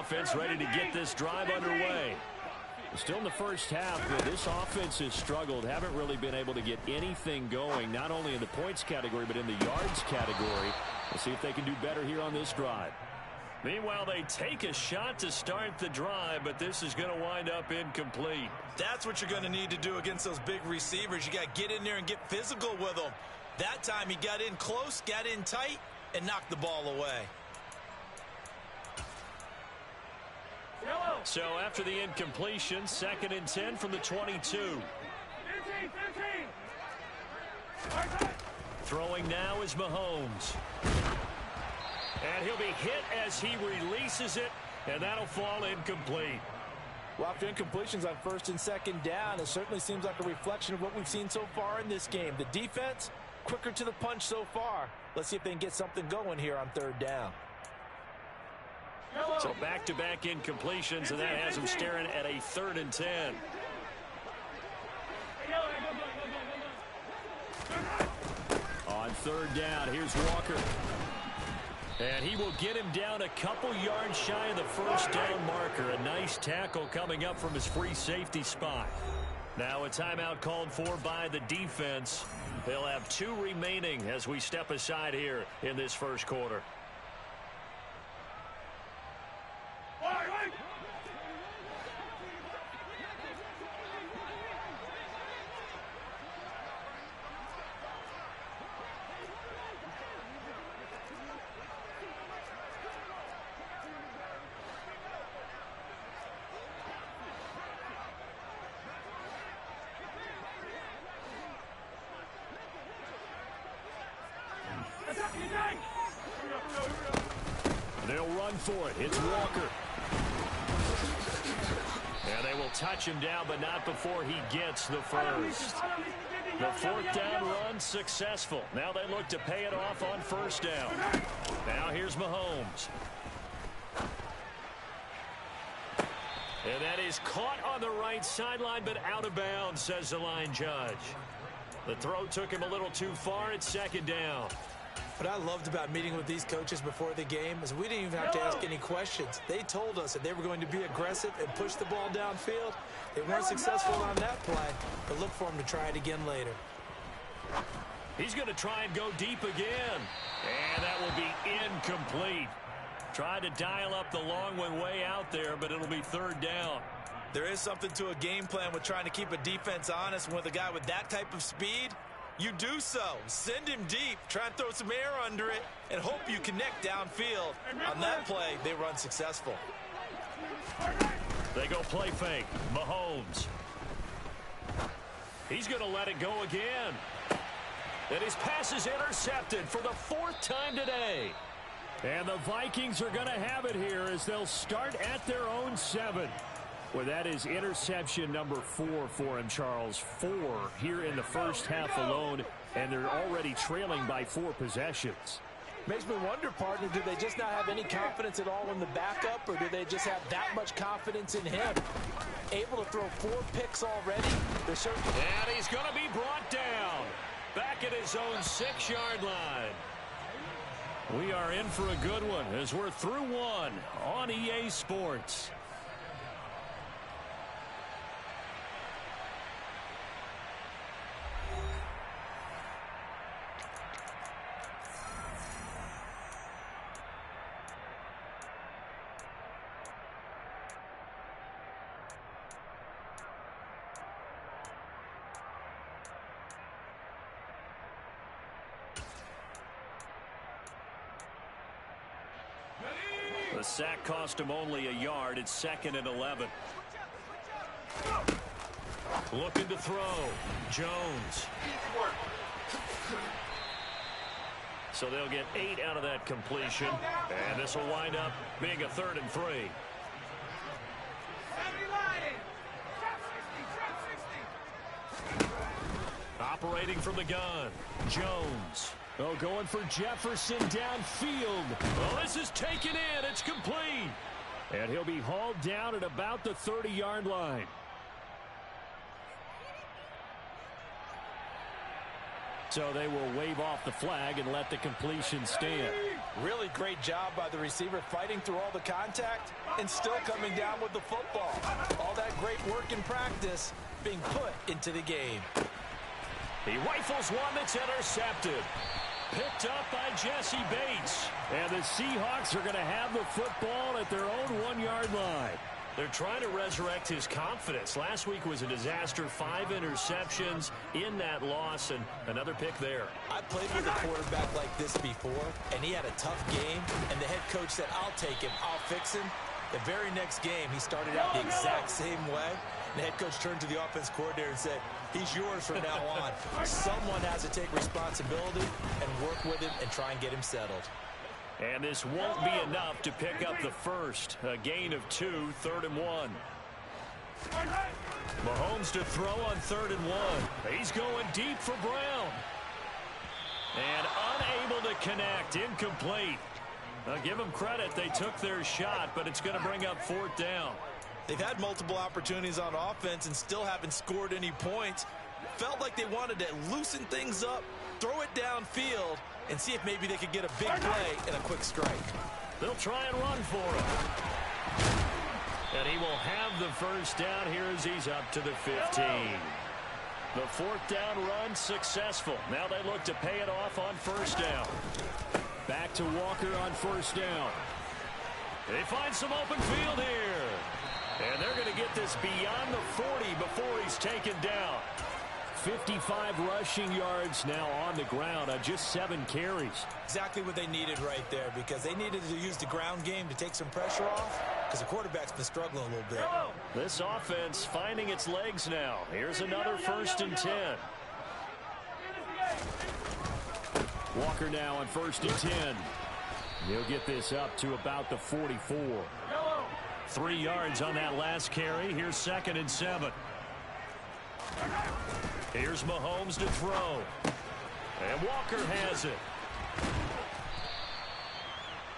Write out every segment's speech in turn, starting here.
offense ready to get this drive underway. Still in the first half, but this offense has struggled. Haven't really been able to get anything going, not only in the points category, but in the yards category. We'll see if they can do better here on this drive. Meanwhile, they take a shot to start the drive, but this is going to wind up incomplete. That's what you're going to need to do against those big receivers. You got to get in there and get physical with them. That time he got in close, got in tight, and knocked the ball away. So after the incompletion, 2nd and 10 from the 22. 15. Throwing now is Mahomes. And he'll be hit as he releases it, and that'll fall incomplete. Well, after incompletions on 1st and 2nd down, it certainly seems like a reflection of what we've seen so far in this game. The defense, quicker to the punch so far. Let's see if they can get something going here on 3rd down. So back-to-back incompletions, and that has them staring at a 3rd and 10. On 3rd down, here's Walker. And he will get him down a couple yards shy of the 1st down marker. A nice tackle coming up from his free safety spot. Now a timeout called for by the defense. They'll have 2 remaining as we step aside here in this 1st quarter. They'll run for it. It's Walker. And they will touch him down, but not before he gets the first. The 4th down run successful. Now they look to pay it off on 1st down. Now here's Mahomes. And that is caught on the right sideline, but out of bounds, says the line judge. The throw took him a little too far at 2nd down. What I loved about meeting with these coaches before the game is we didn't even have to ask any questions. They told us that they were going to be aggressive and push the ball downfield. They weren't successful on that play, but look for them to try it again later. He's going to try and go deep again. And that will be incomplete. Tried to dial up the long one way out there, but it'll be 3rd down. There is something to a game plan with trying to keep a defense honest. And with a guy with that type of speed, you do so. Send him deep. Try and throw some air under it and hope you connect downfield. On that play, they were unsuccessful. They go play fake. Mahomes. He's going to let it go again. And his pass is intercepted for the 4th time today. And the Vikings are going to have it here as they'll start at their own 7. Well, that is interception number 4 for him, Charles. 4 here in the first half alone, and they're already trailing by 4 possessions. Makes me wonder, partner, do they just not have any confidence at all in the backup, or do they just have that much confidence in him? Able to throw 4 picks already? They're certainly... And he's going to be brought down back at his own 6-yard line. We are in for a good one as we're through 1 on EA Sports. The sack cost him only a yard. It's 2nd and 11. Looking to throw. Jones. So they'll get 8 out of that completion. And this will wind up being a 3rd and 3. Operating from the gun. Jones. Oh, going for Jefferson downfield. Oh, this is taken in. It's complete. And he'll be hauled down at about the 30-yard line. So they will wave off the flag and let the completion stand. Really great job by the receiver fighting through all the contact and still coming down with the football. All that great work in practice being put into the game. He rifles one that's intercepted. Picked up by Jesse Bates. And the Seahawks are going to have the football at their own 1-yard line. They're trying to resurrect his confidence. Last week was a disaster. 5 interceptions in that loss, and another pick there. I played with a quarterback like this before, and he had a tough game, and the head coach said, I'll take him, I'll fix him. The very next game, he started out the exact same way. The head coach turned to the offense coordinator and said, he's yours from now on. Someone has to take responsibility and work with him and try and get him settled. And this won't be enough to pick up the first. A gain of 2, 3rd and 1. Mahomes to throw on 3rd and 1. He's going deep for Brown. And unable to connect. Incomplete. I'll give them credit. They took their shot, but it's going to bring up 4th down. They've had multiple opportunities on offense and still haven't scored any points. Felt like they wanted to loosen things up, throw it downfield, and see if maybe they could get a big play and a quick strike. They'll try and run for him. And he will have the first down here as he's up to the 15. The 4th down run successful. Now they look to pay it off on 1st down. Back to Walker on 1st down. They find some open field here. And they're going to get this beyond the 40 before he's taken down. 55 rushing yards now on the ground on just 7 carries. Exactly what they needed right there, because they needed to use the ground game to take some pressure off, because the quarterback's been struggling a little bit. This offense finding its legs now. Here's another 1st and 10. Walker now on 1st and 10. He'll get this up to about the 44. 3 yards on that last carry. Here's 2nd and 7. Here's Mahomes to throw. And Walker has it.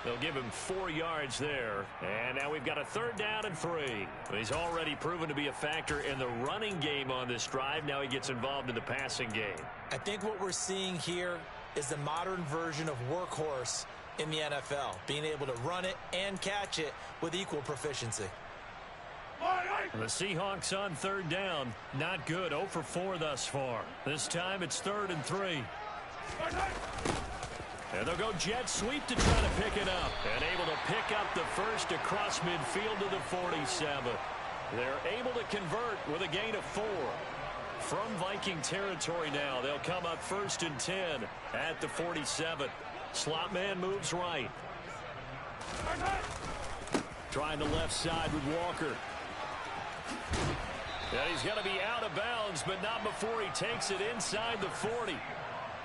They'll give him 4 yards there. And now we've got a 3rd down and 3. He's already proven to be a factor in the running game on this drive. Now he gets involved in the passing game. I think what we're seeing here is the modern version of workhorse in the NFL, being able to run it and catch it with equal proficiency. The Seahawks on 3rd down. Not good. 0 for 4 thus far. This time it's 3rd and 3. And they'll go jet sweep to try to pick it up. And able to pick up the first across midfield to the 47. They're able to convert with a gain of 4. From Viking territory now, they'll come up 1st and 10 at the 47. Slot man moves right. Trying the left side with Walker. And he's going to be out of bounds, but not before he takes it inside the 40.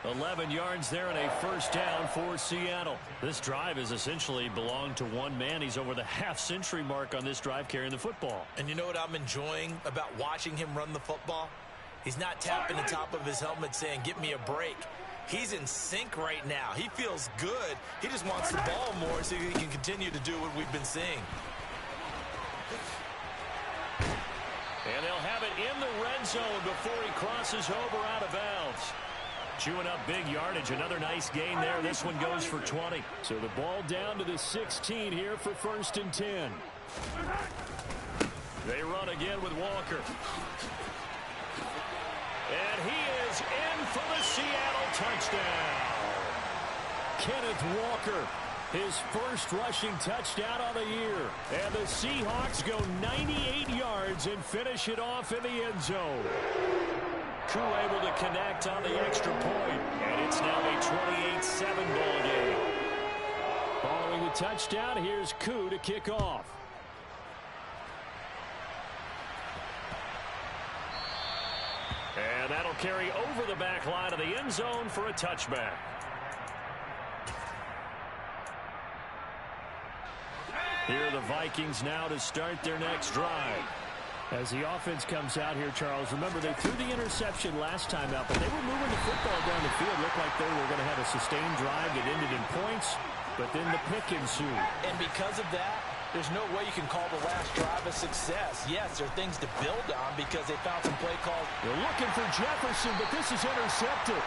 11 yards there and a 1st down for Seattle. This drive has essentially belonged to one man. He's over the half-century mark on this drive carrying the football. And you know what I'm enjoying about watching him run the football? He's not tapping the top of his helmet saying, "Give me a break." He's in sync right now. He feels good. He just wants the ball more so he can continue to do what we've been seeing. And they'll have it in the red zone before he crosses over out of bounds. Chewing up big yardage. Another nice gain there. This one goes for 20. So the ball down to the 16 here for 1st and 10. They run again with Walker. And he is in for the Seattle touchdown. Kenneth Walker, his first rushing touchdown of the year. And the Seahawks go 98 yards and finish it off in the end zone. Koo able to connect on the extra point. And it's now a 28-7 ball game. Following the touchdown, here's Koo to kick off. And that'll carry over the back line of the end zone for a touchback. Here are the Vikings now to start their next drive. As the offense comes out here, Charles, remember they threw the interception last time out, but they were moving the football down the field. Looked like they were going to have a sustained drive that ended in points, but then the pick ensued. And because of that, there's no way you can call the last drive a success. Yes, there are things to build on because they found some play calls. They're looking for Jefferson, but this is intercepted.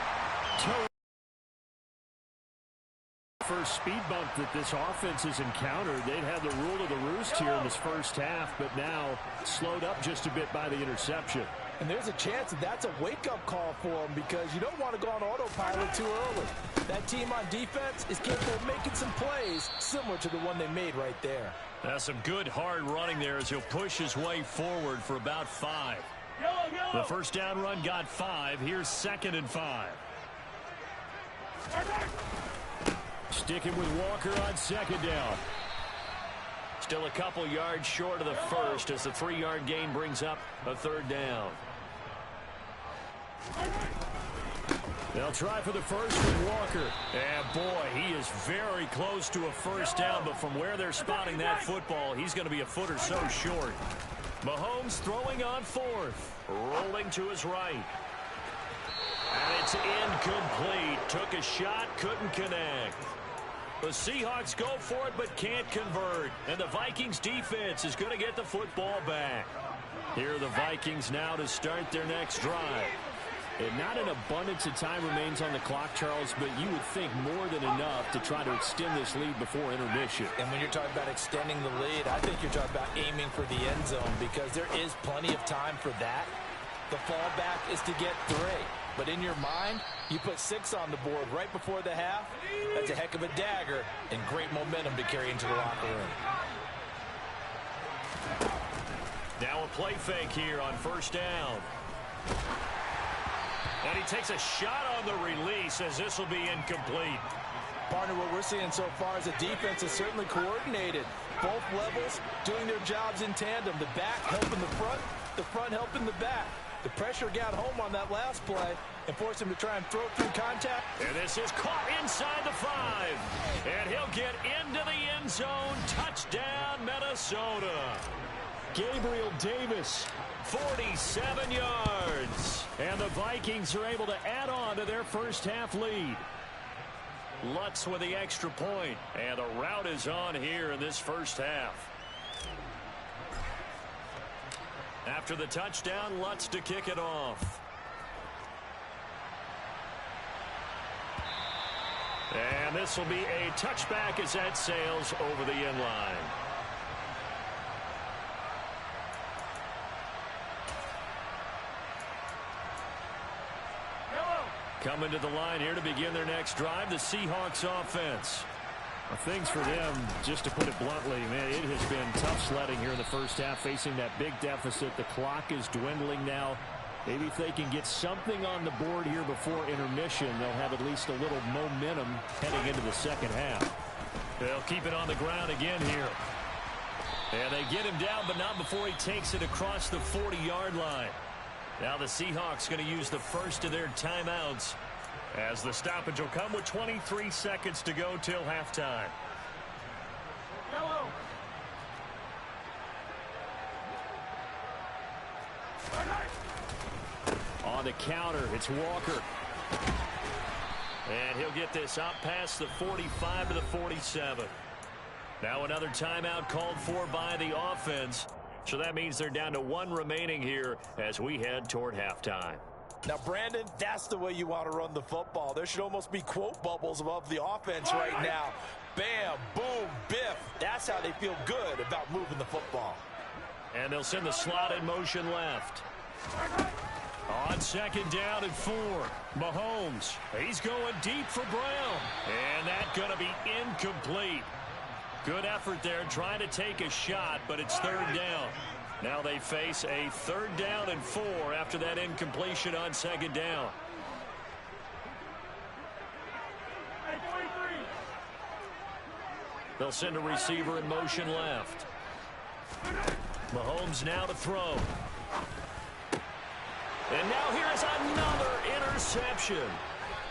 First speed bump that this offense has encountered. They'd had the rule of the roost here in this first half, but now slowed up just a bit by the interception. And there's a chance that that's a wake-up call for them, because you don't want to go on autopilot too early. That team on defense is capable of making some plays similar to the one they made right there. That's some good hard running there as he'll push his way forward for about 5. The first down run got 5. Here's 2nd and 5. Sticking with Walker on 2nd down. Still a couple yards short of the first as the 3-yard gain brings up a 3rd down. They'll try for the first with Walker. And boy, he is very close to a first down, but from where they're spotting that football, he's going to be a foot or so short. Mahomes throwing on 4th. Rolling to his right. And it's incomplete. Took a shot, couldn't connect. The Seahawks go for it but can't convert. And the Vikings defense is going to get the football back. Here are the Vikings now to start their next drive. And not an abundance of time remains on the clock, Charles, but you would think more than enough to try to extend this lead before intermission. And when you're talking about extending the lead, I think you're talking about aiming for the end zone, because there is plenty of time for that. The fallback is to get 3. But in your mind, you put 6 on the board right before the half. That's a heck of a dagger and great momentum to carry into the locker room. Now a play fake here on 1st down. And he takes a shot on the release as this will be incomplete. Partner, what we're seeing so far is the defense is certainly coordinated. Both levels doing their jobs in tandem. The back helping the front helping the back. The pressure got home on that last play and forced him to try and throw through contact. And this is caught inside the 5. And he'll get into the end zone. Touchdown, Minnesota. Gabriel Davis, 47 yards. And the Vikings are able to add on to their first half lead. Lutz with the extra point. And the route is on here in this first half. After the touchdown, Lutz to kick it off. And this will be a touchback as that sails over the end line. Coming to the line here to begin their next drive, the Seahawks offense. Things for them, just to put it bluntly, man, it has been tough sledding here in the first half, facing that big deficit. The clock is dwindling now. Maybe if they can get something on the board here before intermission, they'll have at least a little momentum heading into the second half. They'll keep it on the ground again here. And they get him down, but not before he takes it across the 40-yard line. Now the Seahawks going to use the first of their timeouts, as the stoppage will come with 23 seconds to go till halftime. On the counter, it's Walker. And he'll get this out past the 45 to the 47. Now another timeout called for by the offense. So that means they're down to 1 remaining here as we head toward halftime. Now, Brandon, that's the way you want to run the football. There should almost be quote bubbles above the offense right now. Bam, boom, biff. That's how they feel good about moving the football. And they'll send the slot in motion left. On 2nd down and 4, Mahomes. He's going deep for Brown. And that's going to be incomplete. Good effort there trying to take a shot, but it's 3rd down. Now they face a 3rd down and 4 after that incompletion on 2nd down. They'll send a receiver in motion left. Mahomes now to throw. And now here's another interception.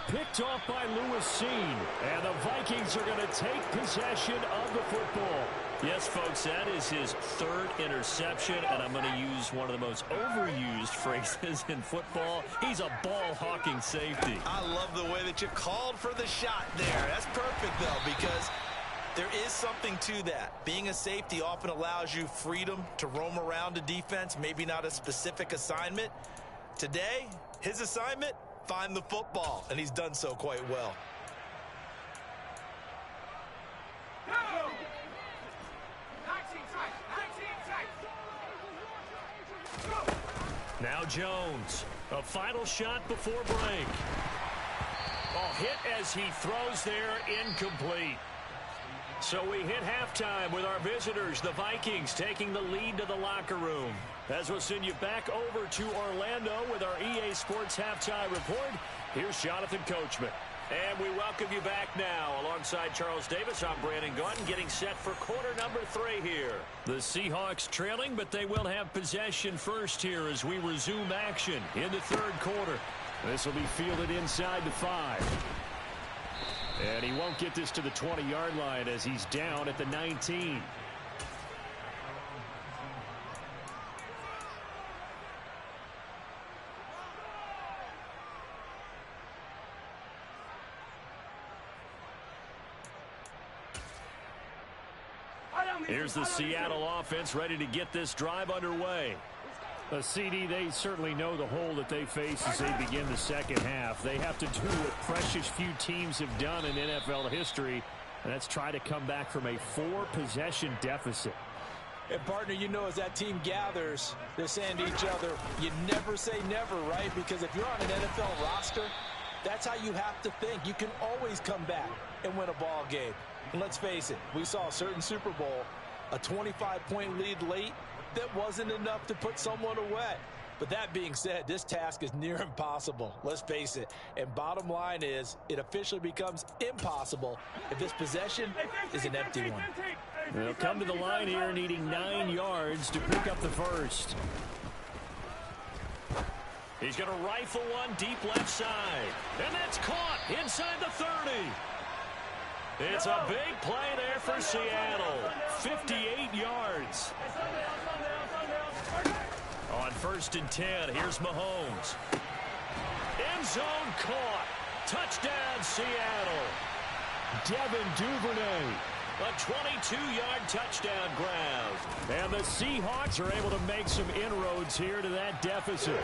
Picked off by Lewis Seen. And the Vikings are going to take possession of the football. Yes, folks, that is his 3rd interception, and I'm going to use one of the most overused phrases in football. He's a ball-hawking safety. I love the way that you called for the shot there. That's perfect, though, because there is something to that. Being a safety often allows you freedom to roam around a defense, maybe not a specific assignment. Today, his assignment, find the football, and he's done so quite well. Now Jones, a final shot before break. Oh, hit as he throws there, incomplete. So we hit halftime with our visitors, the Vikings, taking the lead to the locker room. As we'll send you back over to Orlando with our EA Sports Halftime Report, here's Jonathan Coachman. And we welcome you back now. Alongside Charles Davis, I'm Brandon Gaudin, getting set for quarter number 3 here. The Seahawks trailing, but they will have possession first here as we resume action in the third quarter. This will be fielded inside the 5. And he won't get this to the 20-yard line as he's down at the 19. Here's the Seattle offense ready to get this drive underway. CD, they certainly know the hole that they face as they begin the second half. They have to do what precious few teams have done in NFL history, and that's try to come back from a 4-possession deficit. And, partner, you know, as that team gathers, they're saying to each other, you never say never, right? Because if you're on an NFL roster, that's how you have to think. You can always come back and win a ball game. And let's face it, we saw a certain Super Bowl, a 25-point lead late, that wasn't enough to put someone away. But that being said, this task is near impossible. Let's face it. And bottom line is, it officially becomes impossible if this possession is an empty one. They'll come to the line here needing 9 yards to pick up the first. He's going to rifle one deep left side. And that's caught inside the 30. It's a big play there for Seattle. 58 yards. On 1st and 10, here's Mahomes. End zone caught. Touchdown, Seattle. Devin Duvernay. A 22-yard touchdown grab. And the Seahawks are able to make some inroads here to that deficit.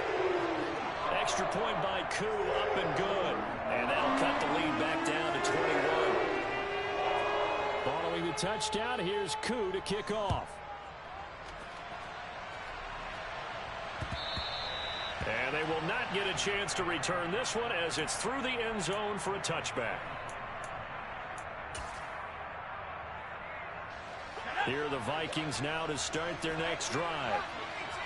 Extra point by Koo, up and good. And that'll cut the lead back down to 21. Following the touchdown, here's Koo to kick off. And they will not get a chance to return this one as it's through the end zone for a touchback. Here are the Vikings now to start their next drive.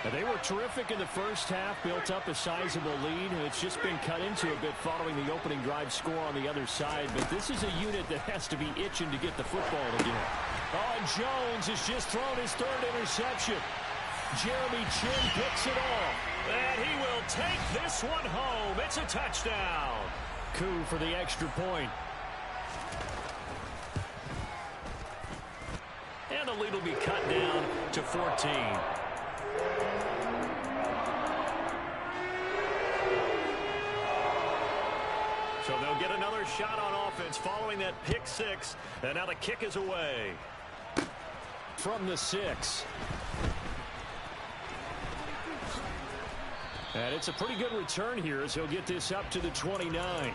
Now, they were terrific in the first half, built up a sizable lead, and it's just been cut into a bit following the opening drive score on the other side. But this is a unit that has to be itching to get the football again. Oh, and Jones has just thrown his 3rd interception. Jeremy Chin picks it off. And he will take this one home. It's a touchdown. Koo for the extra point. And the lead will be cut down to 14. So they'll get another shot on offense following that pick 6. And now the kick is away. From the 6. And it's a pretty good return here as he'll get this up to the 29.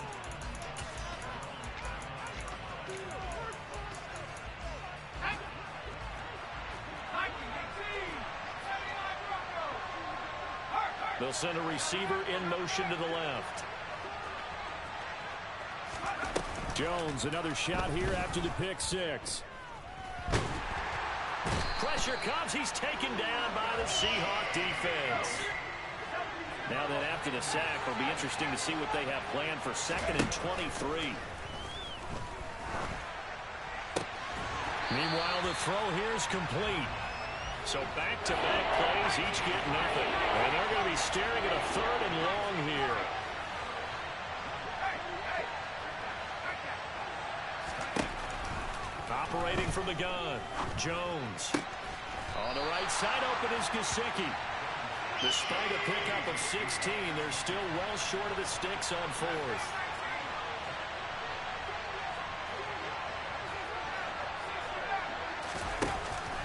They'll send a receiver in motion to the left. Jones, another shot here after the pick 6. Pressure comes. He's taken down by the Seahawk defense. Now that after the sack, it'll be interesting to see what they have planned for 2nd and 23. Meanwhile, the throw here is complete. So back-to-back plays, each get nothing. And they're going to be staring at a 3rd and long here. Operating from the gun, Jones. On the right side, open is Gesicki. Despite a pickup of 16, they're still well short of the sticks on 4th.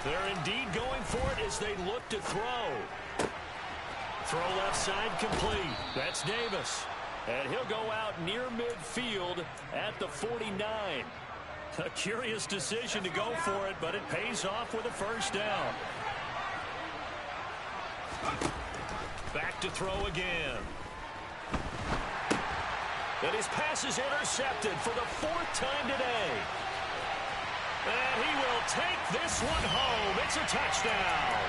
They're indeed going for it as they look to throw. Throw left side complete. That's Davis. And he'll go out near midfield at the 49. A curious decision to go for it, but it pays off with a first down. Back to throw again. And his pass is intercepted for the 4th time today. And he will take this one home. It's a touchdown.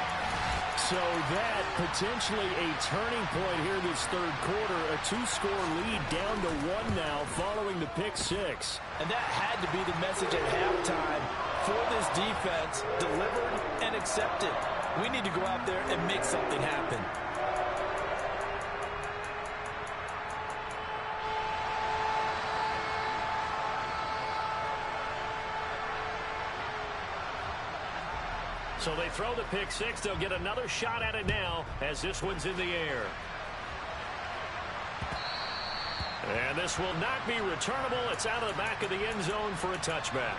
So that potentially a turning point here this third quarter. A 2-score lead down to 1 now following the pick 6. And that had to be the message at halftime for this defense. Delivered and accepted. We need to go out there and make something happen. So they throw the pick 6. They'll get another shot at it now as this one's in the air. And this will not be returnable. It's out of the back of the end zone for a touchback.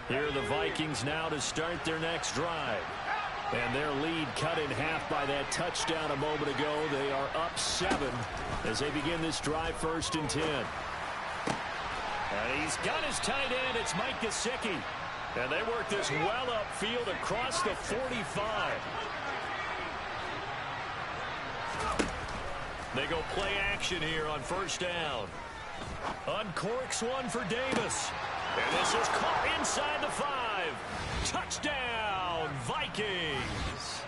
Here are the Vikings now to start their next drive. And their lead cut in half by that touchdown a moment ago. They are up 7 as they begin this drive 1st and 10. And he's got his tight end. It's Mike Gesicki. And they work this well upfield across the 45. They go play action here on 1st down. Uncorks one for Davis. And this is caught inside the 5. Touchdown, Vikings.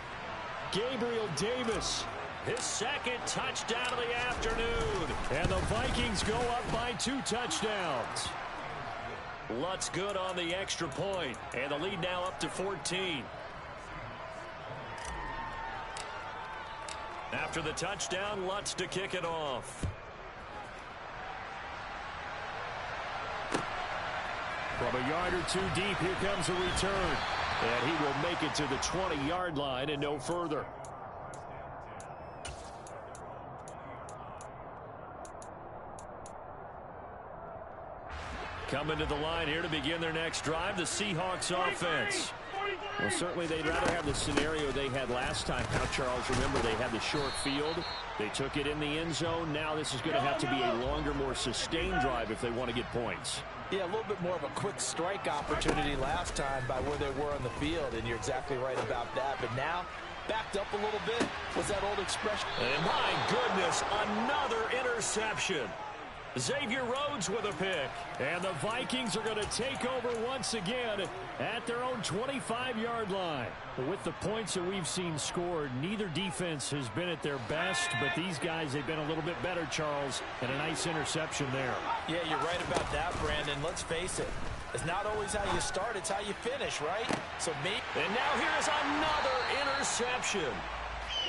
Gabriel Davis, his 2nd touchdown of the afternoon. And the Vikings go up by 2 touchdowns. Lutz good on the extra point. And the lead now up to 14. After the touchdown, Lutz to kick it off. From a yard or 2 deep, here comes a return. And he will make it to the 20-yard line and no further. Coming to the line here to begin their next drive, the Seahawks offense. Well, certainly they'd rather have the scenario they had last time. Now, Charles, remember they had the short field. They took it in the end zone. Now this is going to have to be a longer, more sustained drive if they want to get points. Yeah, a little bit more of a quick strike opportunity last time by where they were on the field, and you're exactly right about that. But now, backed up a little bit, was that old expression. And my goodness, another interception. Xavier Rhodes with a pick. And the Vikings are going to take over once again at their own 25-yard line. With the points that we've seen scored, neither defense has been at their best, but these guys, they've been a little bit better, Charles, and a nice interception there. Yeah, you're right about that, Brandon. Let's face it. It's not always how you start, it's how you finish, right? So maybe. And now here is another interception.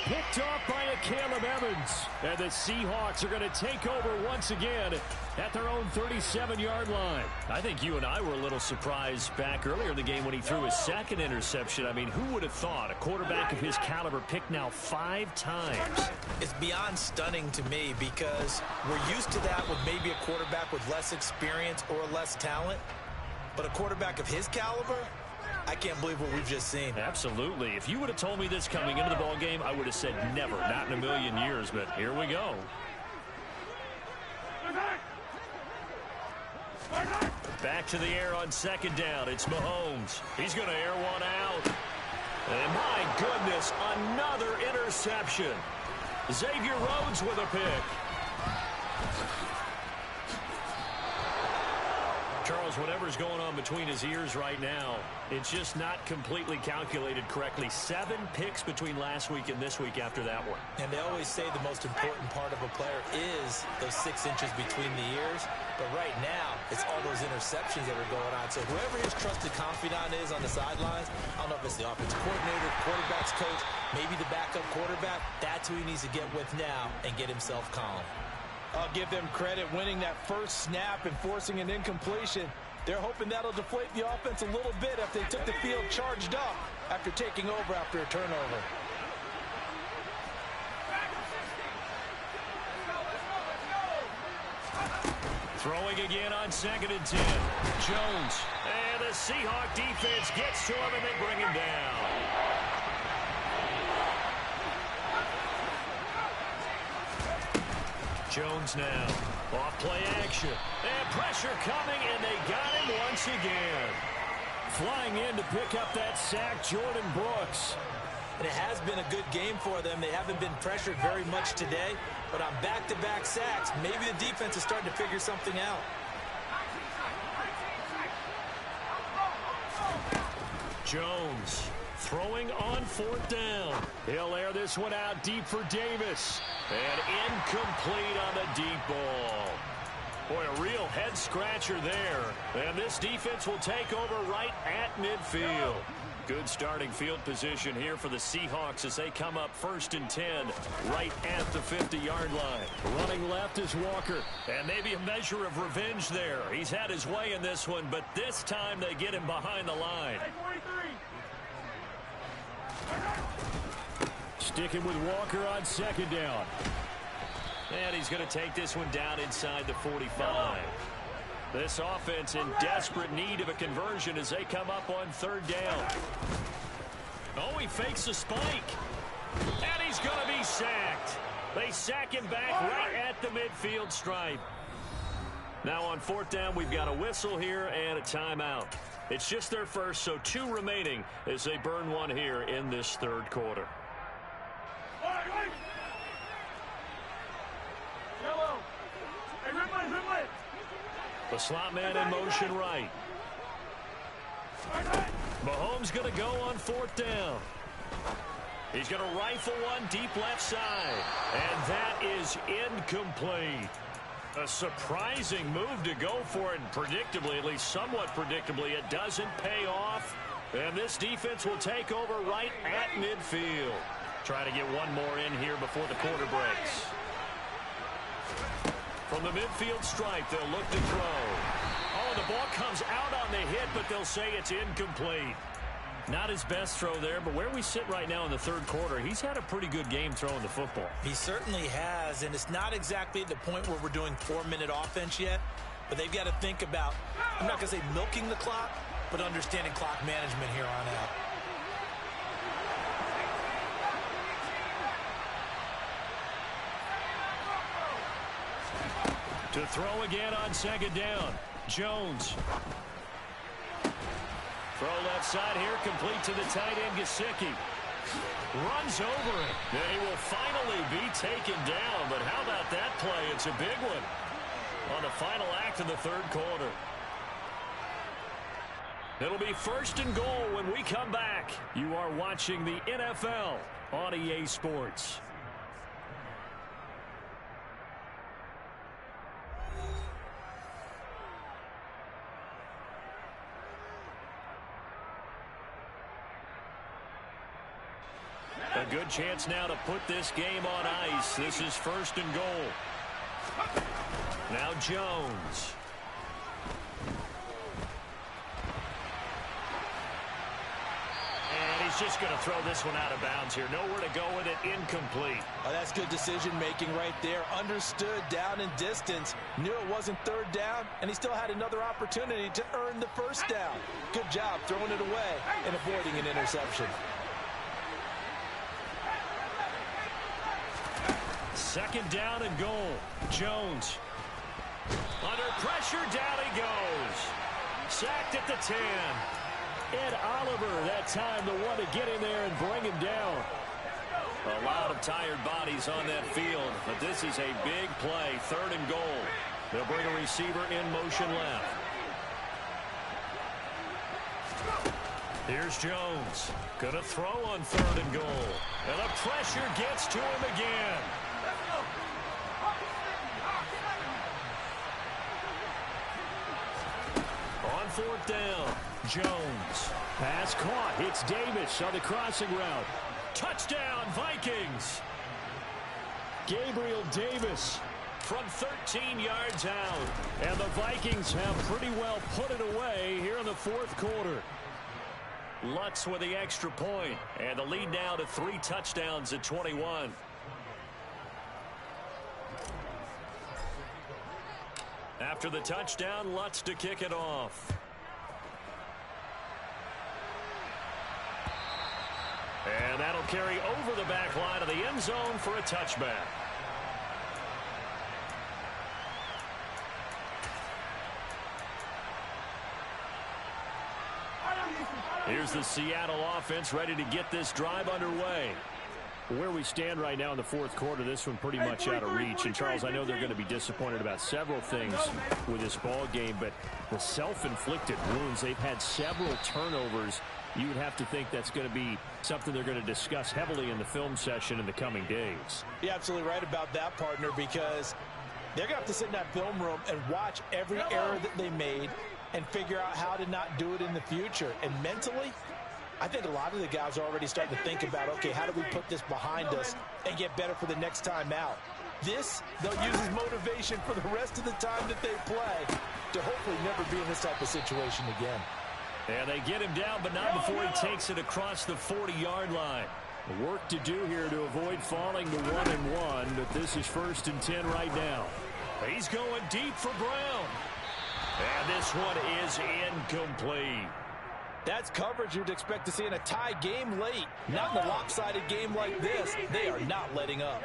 Picked off by a Caleb Evans. And the Seahawks are going to take over once again at their own 37-yard line. I think you and I were a little surprised back earlier in the game when he threw his 2nd interception. I mean, who would have thought a quarterback of his caliber picked now 5 times? It's beyond stunning to me because we're used to that with maybe a quarterback with less experience or less talent. But a quarterback of his caliber, I can't believe what we've just seen. Absolutely. If you would have told me this coming into the ball game, I would have said never, not in a million years. But here we go. Back to the air on 2nd down. It's Mahomes. He's going to air one out. And my goodness, another interception. Xavier Rhodes with a pick. Charles, whatever's going on between his ears right now, it's just not completely calculated correctly. 7 picks between last week and this week after that one. And they always say the most important part of a player is those 6 inches between the ears. But right now, it's all those interceptions that are going on. So whoever his trusted confidant is on the sidelines, I don't know if it's the offensive coordinator, quarterback's coach, maybe the backup quarterback, that's who he needs to get with now and get himself calm. I'll give them credit winning that first snap and forcing an incompletion. They're hoping that'll deflate the offense a little bit if they took the field charged up after taking over after a turnover. Throwing again on 2nd and 10. Jones. And the Seahawk defense gets to him, and they bring him down. Jones now. Off play action. And pressure coming, and they got him once again. Flying in to pick up that sack, Jordan Brooks. And it has been a good game for them. They haven't been pressured very much today, but on back-to-back sacks, maybe the defense is starting to figure something out. Jones throwing on 4th down. He'll air this one out deep for Davis. And incomplete on the deep ball. Boy, a real head-scratcher there. And this defense will take over right at midfield. Good starting field position here for the Seahawks as they come up 1st and 10 right at the 50-yard line. Running left is Walker. And maybe a measure of revenge there. He's had his way in this one, but this time they get him behind the line. Sticking with Walker on 2nd down. And he's going to take this one down inside the 45. This offense in desperate need of a conversion as they come up on 3rd down. Oh, he fakes a spike. And he's going to be sacked. They sack him back right at the midfield stripe. Now on 4th down, we've got a whistle here and a timeout. It's just their first, so 2 remaining as they burn one here in this 3rd quarter. The slot man in motion right. Mahomes going to go on 4th down. He's going to rifle one deep left side. And that is incomplete. A surprising move to go for it. And predictably, at least somewhat predictably, it doesn't pay off. And this defense will take over right at midfield. Trying to get one more in here before the quarter breaks. From the midfield stripe, they'll look to throw. Oh, the ball comes out on the hit, but they'll say it's incomplete. Not his best throw there, but where we sit right now in the 3rd quarter, he's had a pretty good game throwing the football. He certainly has, and it's not exactly at the point where we're doing 4-minute offense yet, but they've got to think about, I'm not going to say milking the clock, but understanding clock management here on out. To throw again on 2nd down. Jones. Throw left side here, complete to the tight end, Gesicki. Runs over it. And he will finally be taken down, but how about that play? It's a big one on the final act of the 3rd quarter. It'll be 1st and goal when we come back. You are watching the NFL on EA Sports. A good chance now to put this game on ice. This is 1st and goal. Now Jones. And he's just going to throw this one out of bounds here. Nowhere to go with it. Incomplete. Oh, that's good decision-making right there. Understood down and distance. Knew it wasn't 3rd down, and he still had another opportunity to earn the 1st down. Good job throwing it away and avoiding an interception. 2nd down and goal. Jones. Under pressure, down he goes. Sacked at the 10. Ed Oliver, that time, the one to get in there and bring him down. A lot of tired bodies on that field, but this is a big play. 3rd and goal. They'll bring a receiver in motion left. Here's Jones. Gonna throw on 3rd and goal. And the pressure gets to him again. On 4th down, Jones. Pass caught. Hits Davis on the crossing route. Touchdown, Vikings. Gabriel Davis from 13 yards out. And the Vikings have pretty well put it away here in the 4th quarter. Lutz with the extra point. And the lead now to 3 touchdowns at 21. After the touchdown, Lutz to kick it off. And that'll carry over the back line of the end zone for a touchback. Here's the Seattle offense ready to get this drive underway. Where we stand right now in the fourth quarter, this one pretty much out of reach. And, Charles, I know they're going to be disappointed about several things with this ball game, but the self-inflicted wounds, they've had several turnovers. You would have to think that's going to be something they're going to discuss heavily in the film session in the coming days. You're absolutely right about that, partner, because they're going to have to sit in that film room and watch every error that they made and figure out how to not do it in the future. And mentally, I think a lot of the guys are already starting to think about, okay, how do we put this behind us and get better for the next time out? This, they'll use as motivation for the rest of the time that they play to hopefully never be in this type of situation again. And they get him down, but not before he takes it across the 40-yard line. Work to do here to avoid falling to 1-1, but this is 1st and 10 right now. He's going deep for Brown. And this one is incomplete. That's coverage you'd expect to see in a tie game late. Not in a lopsided game like this. They are not letting up.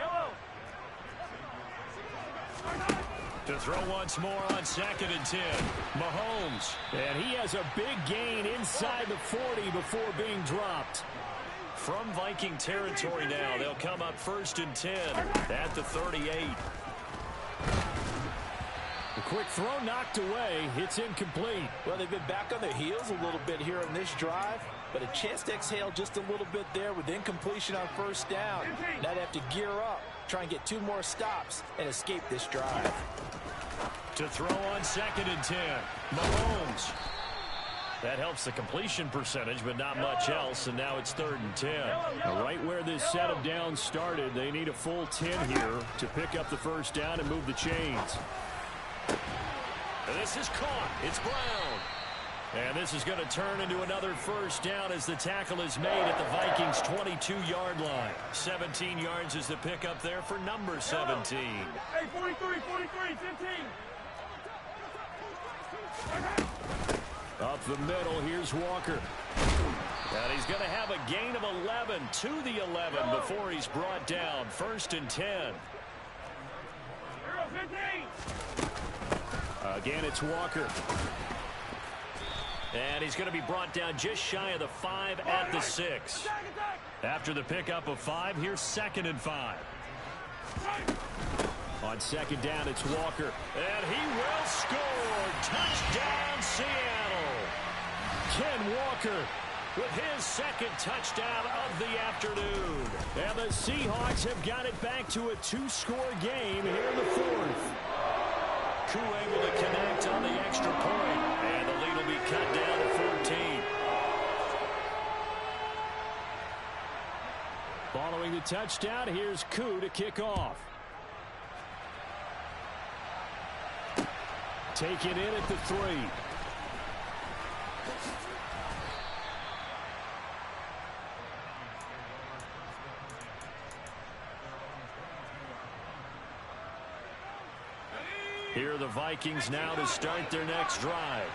To throw once more on 2nd and 10. Mahomes. And he has a big gain inside the 40 before being dropped. From Viking territory now, they'll come up 1st and 10 at the 38. A quick throw knocked away. It's incomplete. Well, they've been back on their heels a little bit here on this drive, but a chance to exhale just a little bit there with incompletion on 1st down. Now they have to gear up, try and get 2 more stops, and escape this drive. To throw on 2nd and 10. Mahomes. That helps the completion percentage, but not much else, and now it's 3rd and 10. Now, right where this set of downs started, they need a full 10 here to pick up the 1st down and move the chains. This is caught. It's Brown. And this is going to turn into another 1st down as the tackle is made at the Vikings' 22-yard line. 17 yards is the pickup there for number 17. Hey, 43, 15. Up the middle, here's Walker. And he's going to have a gain of 11 to the 11 before he's brought down. 1st and 10. Again, it's Walker. And he's going to be brought down just shy of the 5 at the 6. After the pickup of 5, here's 2nd and 5. On 2nd down, it's Walker. And he will score. Touchdown, Seattle. Ken Walker with his 2nd touchdown of the afternoon. And the Seahawks have got it back to a 2-score game here in the 4th. Koo able to connect on the extra point, and the lead will be cut down to 14. Following the touchdown, here's Koo to kick off. Taken in at the 3. Here are the Vikings now to start their next drive.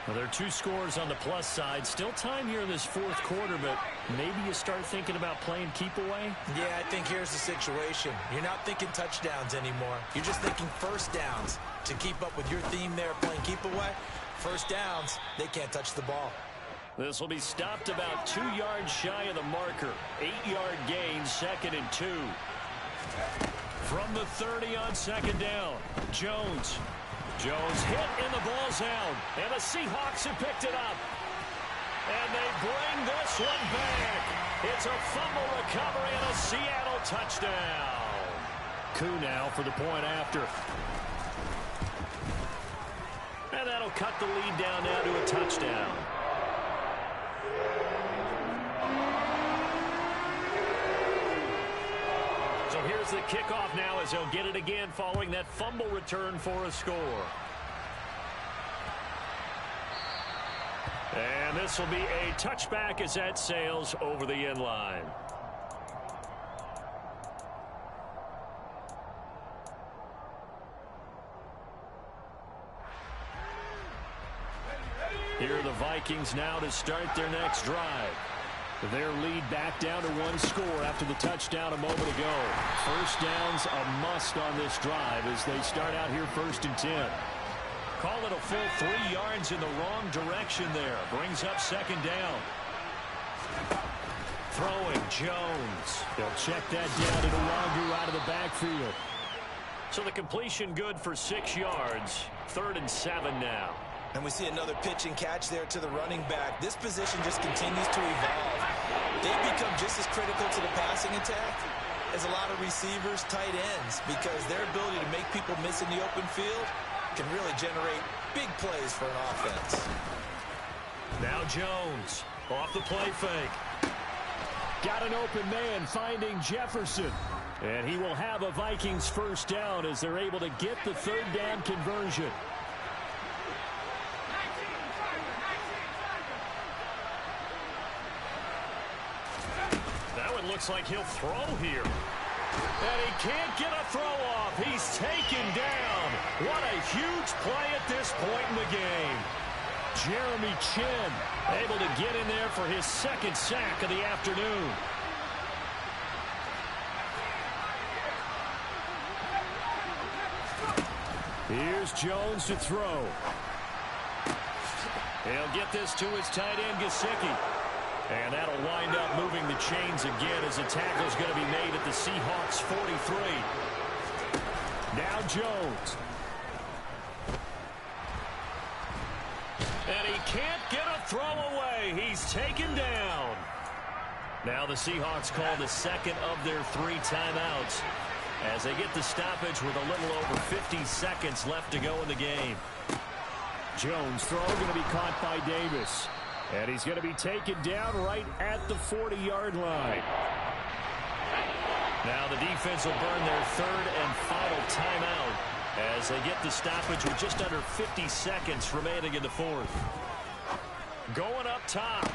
Well, there are 2 scores on the plus side. Still time here in this 4th quarter, but maybe you start thinking about playing keep away? Yeah, I think here's the situation. You're not thinking touchdowns anymore. You're just thinking 1st downs. To keep up with your theme there, playing keep away, 1st downs, they can't touch the ball. This will be stopped about 2 yards shy of the marker. 8-yard gain, 2nd and 2. From the 30 on 2nd down, Jones. Jones hit and the ball's out. And the Seahawks have picked it up. And they bring this one back. It's a fumble recovery and a Seattle touchdown. Koo now for the point after. And that'll cut the lead down now to a touchdown. So here's the kickoff now as they'll get it again following that fumble return for a score. And this will be a touchback as that sails over the end line. Vikings now to start their next drive. Their lead back down to one score after the touchdown a moment ago. First down's a must on this drive as they start out here 1st and 10. Call it a full 3 yards in the wrong direction there. Brings up 2nd down. Throwing Jones. They'll check that down to Nwangu out of the backfield. So the completion good for 6 yards. 3rd and 7 now. And we see another pitch and catch there to the running back. This position just continues to evolve. They become just as critical to the passing attack as a lot of receivers, tight ends, because their ability to make people miss in the open field can really generate big plays for an offense. Now Jones off the play fake. Got an open man finding Jefferson. And he will have a Vikings first down as they're able to get the 3rd down conversion. That one looks like he'll throw here. And he can't get a throw off. He's taken down. What a huge play at this point in the game. Jeremy Chin able to get in there for his 2nd sack of the afternoon. Here's Jones to throw. He'll get this to his tight end, Gesicki. And that'll wind up moving the chains again as the tackle's going to be made at the Seahawks 43. Now Jones. And he can't get a throw away. He's taken down. Now the Seahawks call the 2nd of their 3 timeouts as they get the stoppage with a little over 50 seconds left to go in the game. Jones' throw going to be caught by Davis. And he's going to be taken down right at the 40-yard line. Now the defense will burn their 3rd and final timeout as they get the stoppage with just under 50 seconds remaining in the 4th. Going up top.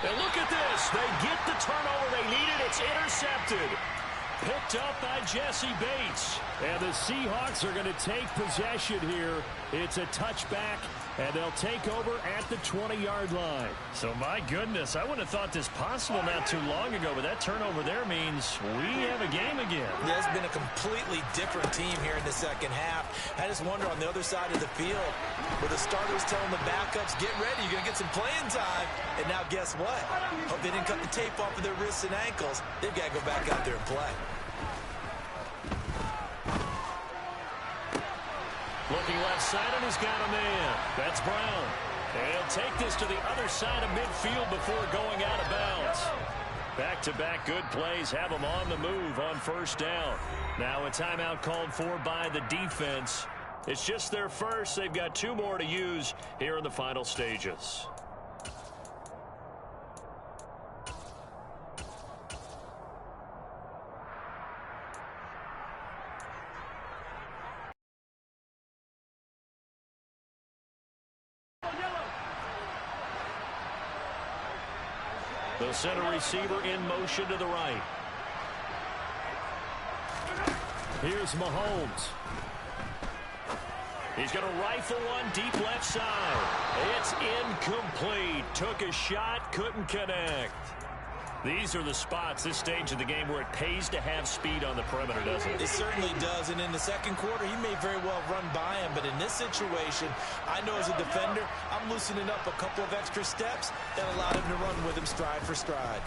And look at this. They get the turnover they needed. It's intercepted. Picked up by Jesse Bates. And the Seahawks are going to take possession here. It's a touchback, and they'll take over at the 20-yard line. So, my goodness, I wouldn't have thought this possible not too long ago, but that turnover there means we have a game again. Yeah, it's been a completely different team here in the 2nd half. I just wonder on the other side of the field, where the starters telling the backups, get ready, you're going to get some playing time. And now guess what? Hope they didn't cut the tape off of their wrists and ankles. They've got to go back out there and play. Looking left side, and he's got a man. That's Brown. And he'll take this to the other side of midfield before going out of bounds. Back-to-back good plays have them on the move on 1st down. Now a timeout called for by the defense. It's just their first. They've got 2 more to use here in the final stages. The center receiver in motion to the right. Here's Mahomes. He's going to rifle one deep left side. It's incomplete. Took a shot, couldn't connect. These are the spots, this stage of the game, where it pays to have speed on the perimeter, doesn't it? It certainly does, and in the 2nd quarter, he may very well run by him, but in this situation, I know as a defender, I'm loosening up a couple of extra steps that allowed him to run with him stride for stride.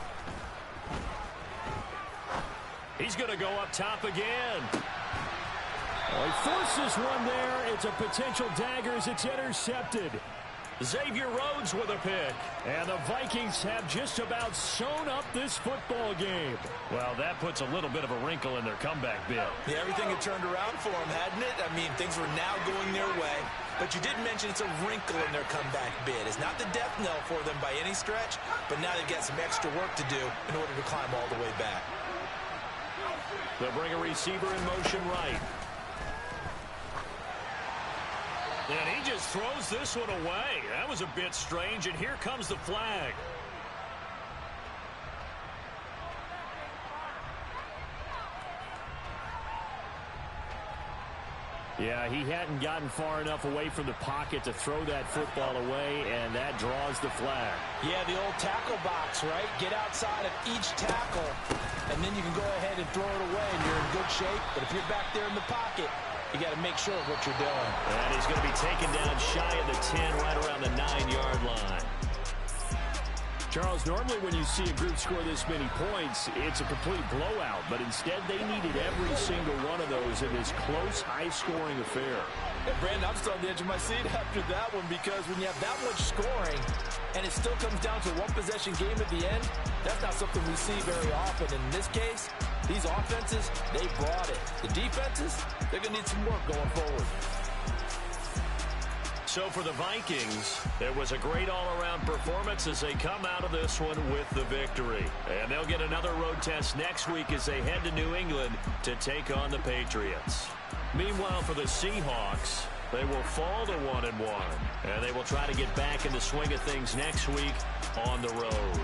He's going to go up top again. Well, he forces one there. It's a potential dagger as it's intercepted. Xavier Rhodes with a pick. And the Vikings have just about sewn up this football game. Well, that puts a little bit of a wrinkle in their comeback bid. Yeah, everything had turned around for them, hadn't it? I mean, things were now going their way. But you did mention it's a wrinkle in their comeback bid. It's not the death knell for them by any stretch, but now they've got some extra work to do in order to climb all the way back. They'll bring a receiver in motion right. And he just throws this one away. That was a bit strange, and here comes the flag. Yeah, he hadn't gotten far enough away from the pocket to throw that football away, and that draws the flag. Yeah, the old tackle box, right? Get outside of each tackle, and then you can go ahead and throw it away, and you're in good shape. But if you're back there in the pocket, you got to make sure of what you're doing. And he's going to be taken down shy of the 10, right around the 9-yard line. Charles, normally when you see a group score this many points, it's a complete blowout. But instead, they needed every single one of those in this close, high-scoring affair. Hey, Brandon, I'm still on the edge of my seat after that one, because when you have that much scoring and it still comes down to a one-possession game at the end, that's not something we see very often. In this case, these offenses, they brought it. The defenses, they're going to need some work going forward. So for the Vikings, it was a great all-around performance as they come out of this one with the victory. And they'll get another road test next week as they head to New England to take on the Patriots. Meanwhile, for the Seahawks, they will fall to 1-1, and they will try to get back in the swing of things next week on the road.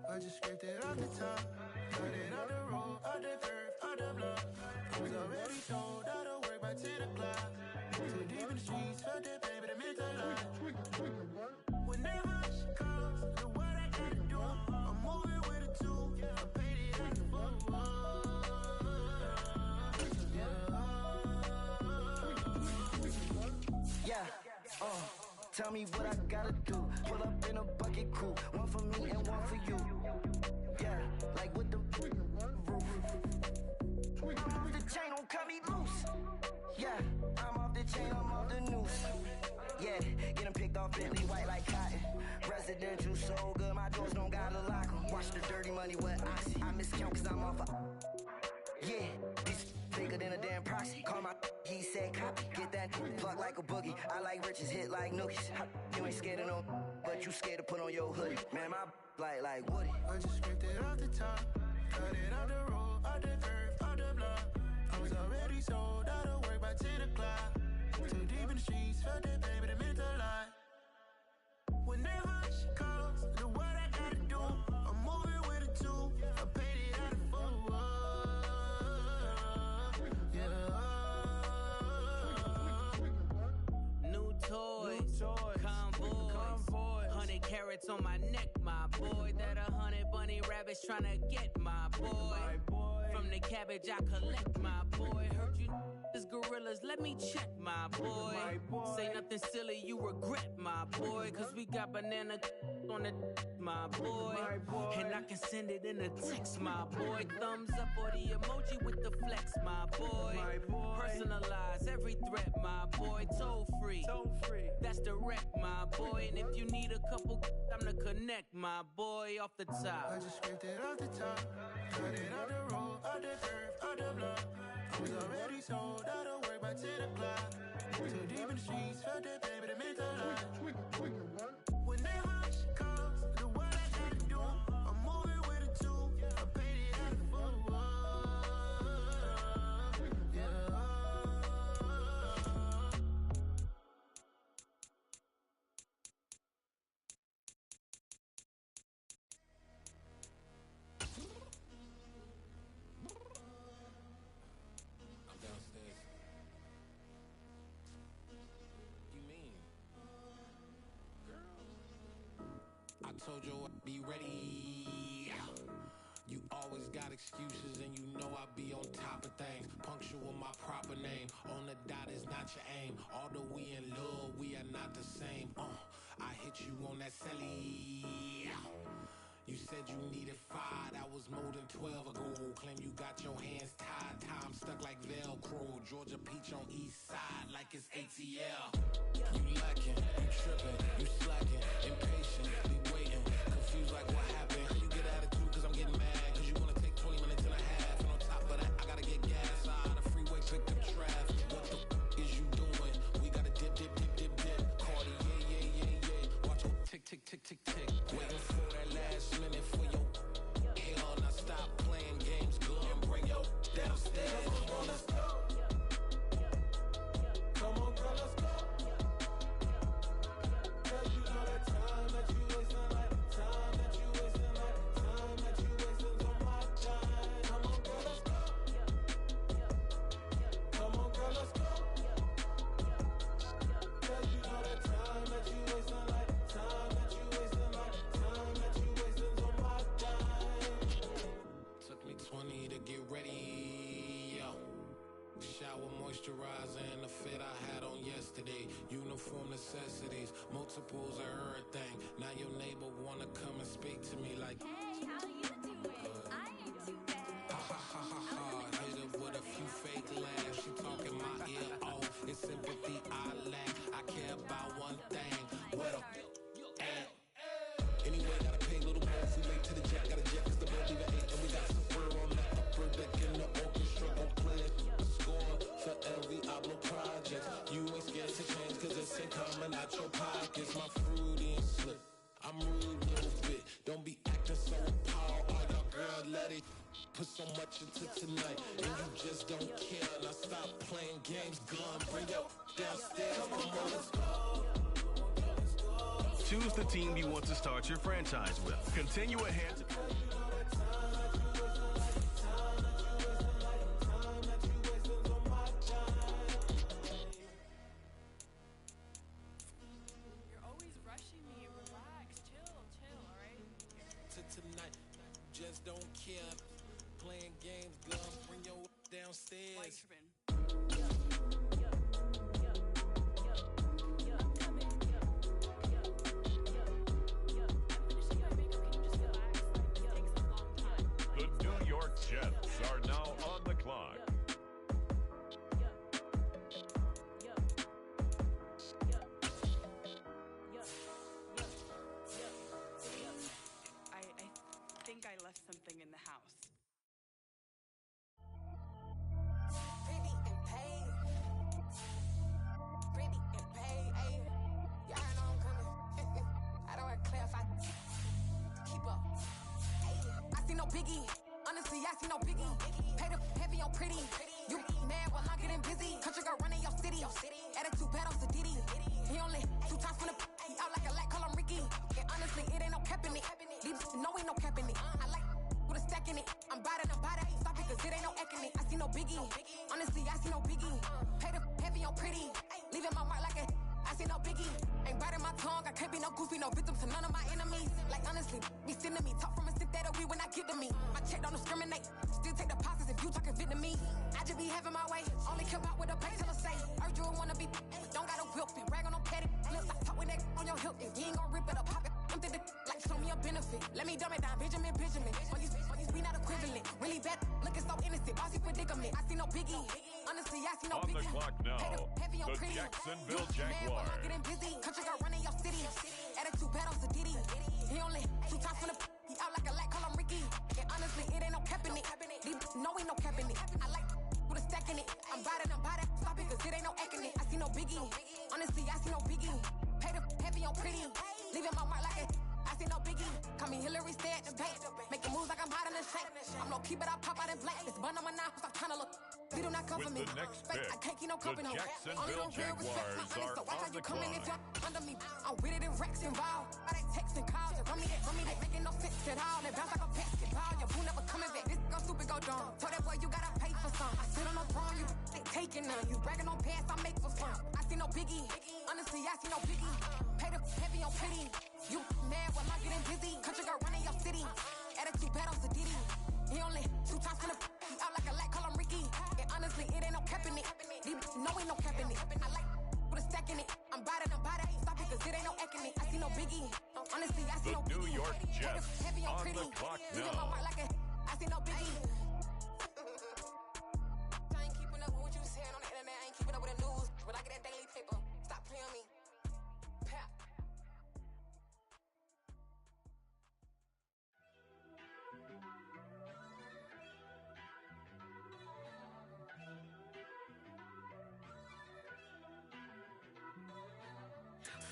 I just scraped it off the top, got it on the road, on the curve, on the block. I was already told I don't work by 10 o'clock. Too deep in the streets, felt that pain, but it meant a lot. Whenever she calls, know what I gotta do. I'm moving with a two, I paid it like a fool. Yeah, tell me what I gotta do. Pull up in a bucket crew, one for me and one for you. Yeah, like with the roof. I'm off the chain, don't cut me loose. Yeah, I'm off the chain, I'm off the noose. Yeah, getting picked off Bentley white like cotton. Residential so good, my doors don't gotta lock 'em. Watch the dirty money with oxy. I miscount cause I'm off a... Yeah, these bigger than a damn proxy. Call my he said copy. Get that plug like a boogie. I like riches, hit like nookies. You ain't scared of no, but you scared to put on your hoodie. Man, my like Woody. I just scraped it off the top, cut it on the road, on the curve, on the block. I was already sold out of work by 10 o'clock. Too deep in the streets, felt that pain, but it meant a lot. Whenever she calls, know what I gotta do. I'm moving with a two, I paid it out of full. New toys, convoys, 100 carats on my neck, my boy. That 100 bunny rabbits tryna get my boy. From the cabbage I collect, my boy. Heard you is gorillas, let me check, my boy. Say nothing silly, you regret, my boy. Cause we got banana on the my boy. And I can send it in a text, my boy. Thumbs up or the emoji with the flex, my boy. Personalize every threat, my boy. Toll free, that's direct, my boy. And if you need a couple, I'm the connect, my boy, off the top. I just scraped it off the top, cut it on the road, on the curve, on the block. I was already sold out of work by 10 o'clock. Too deep in the streets, felt that pain, but it meant a lot. Whenever she calls, know what I gotta do. I'm moving with a two, I paid it out of full. my proper name. On the dot is not your aim. Although we in love, we are not the same. I hit you on that celly. You said you needed 5, that was more than 12 ago. Claim you got your hands tied, time stuck like Velcro. Georgia Peach on east side like it's ATL. You lacking, you tripping, you slacking, impatient, be waiting, confused like what happened. How you get attitude cause I'm getting mad, cause you wanna take 20 minutes and a half. And on top of that, I gotta get gas out of the freeway, pick up traffic. What the is you doing? We gotta dip. Cardi, yeah. Watch your tick. Waiting for that last minute for your hell. Now stop playing games, go and bring your downstairs. Come on, let's go. Come on, girl, let's go. Cause you know that time that you wasting, like time that you wasting, like time that you wasting on my time. Come on, girl, let's go. Come on, girl, let's go. Cause you know that time that you wasting, like time that you wasting, like time that you wasting on my time. Took me 20 to get ready, yo. Shower, moisturizer, and the fit I had on yesterday. Uniform necessities, multiples of everything. Now your neighbor wanna come and speak to me like, hey, how you doing? I ain't too bad. Ha. Hit her with a few fake laughs. She talking my ear off. It's sympathy I lack. I care about one thing. What a at. Anyway, gotta pay a little more if we late to the jet. Got a jet cause the boat even ate. And we got super on that upper deck in the orchestra. Gon' play it. Score for every Oblo project. You ain't scared to change cause it's ain't coming out your pockets. My fruity and slip. I'm rude a little bit. Don't be acting so appalled. All y'all girl let it put so much into tonight. And you just don't care. Now stop playing games. Gun, bring your downstairs. Come on, let's go. Choose the team you want to start your franchise with. Continue ahead. You're always rushing me. Relax, chill, all right? To tonight, just don't care. Playing games, gun, bring your downstairs. Why you tripping? The New York Jets are now on the clock. I think I left something in the house. Pretty and paid. Ayy. Y'all know I'm coming. I don't have clear if I keep up. Ayy. I see no biggie. Honestly, I see no biggie. Pay the heavy on pretty. You mad while I'm getting busy. Country girl running your city. Attitude bad on Diddy. He only 2 times from the he out like a light, call him Ricky. And honestly, it ain't no cap in it. Leave no ain't no cap in it. I like with a stack in it. I'm bad. Stop it, cause it ain't no eck in it. I see no biggie. Honestly, I see no biggie. Pay the heavy on pretty. Leaving my mark like a I see no biggie. Ain't biting my tongue. I can't be no goofy, no victim to none of my enemies. Like honestly, be sending me talk from a stick that we when I get to me. My check don't discriminate. Still take deposits if you talking Vietnamese. I just be having my way. Only come out with a pay till I say. Urge you wanna be, don't gotta whip it. Rag on no petty. Look, I talk with that on your hip. If you ain't gon' rip it up, pop it. Empty the like show me a benefit. Let me dumb it down, Benjamin. On these we not equivalent. Really bad, looking so innocent. Bossy predicament. I see no biggie. Honestly, I see no on biggie. On the clock now, heavy on the pretty. Jacksonville Jaguars. I'm getting busy. Country girl running your city. Attitude bad on Diddy. He only 2 times from the he out like a light, call him Ricky. And honestly, it ain't no cap in it. No ain't no cap in it. I like with a stack in it. I'm bad. Stop it, cause it ain't no eck in it. I see no biggie. Honestly, I see no biggie. Pay the heavy on pretty. Leaving my mark like it. I see no biggie. Call me Hillary, stay at the bank. Making moves like I'm hot in the shank. I'm low key, but I pop out in blank. This bun on my knife, I'm trying to look. They do not come for me. With the next pick, I can't keep no company. the Jacksonville Jaguars so are watch how on you the come in if clock. you're under me. I'm with it in Rex involved. I they texting calls. Run me that making no sense at all. They bounce like a basketball. Your boo never coming back. This go stupid, go dumb. Told that boy you gotta pay for some. I sit on the throne, you taking none. You bragging on pants, I make for fun. I see no biggie. Honestly, I see no biggie. Pay the heavy on pretty. You mad while I'm getting busy. Country girl running your city. Attitude bad on Diddy. He only 2 times from the he out like a light, call him Ricky. And honestly, it ain't no cap ain't no cap in it. I like with a stack in it. I'm bad at stop it, cause it ain't no eck in it. I see no biggie. Honestly, I see no The biggie. New York Jets Heavy on on pretty. the clock Losing my now. mark like I see no biggie. I ain't keeping up with what you saying on the internet. I ain't keeping up with the news. But I get that daily paper. Stop playing on me. Pap.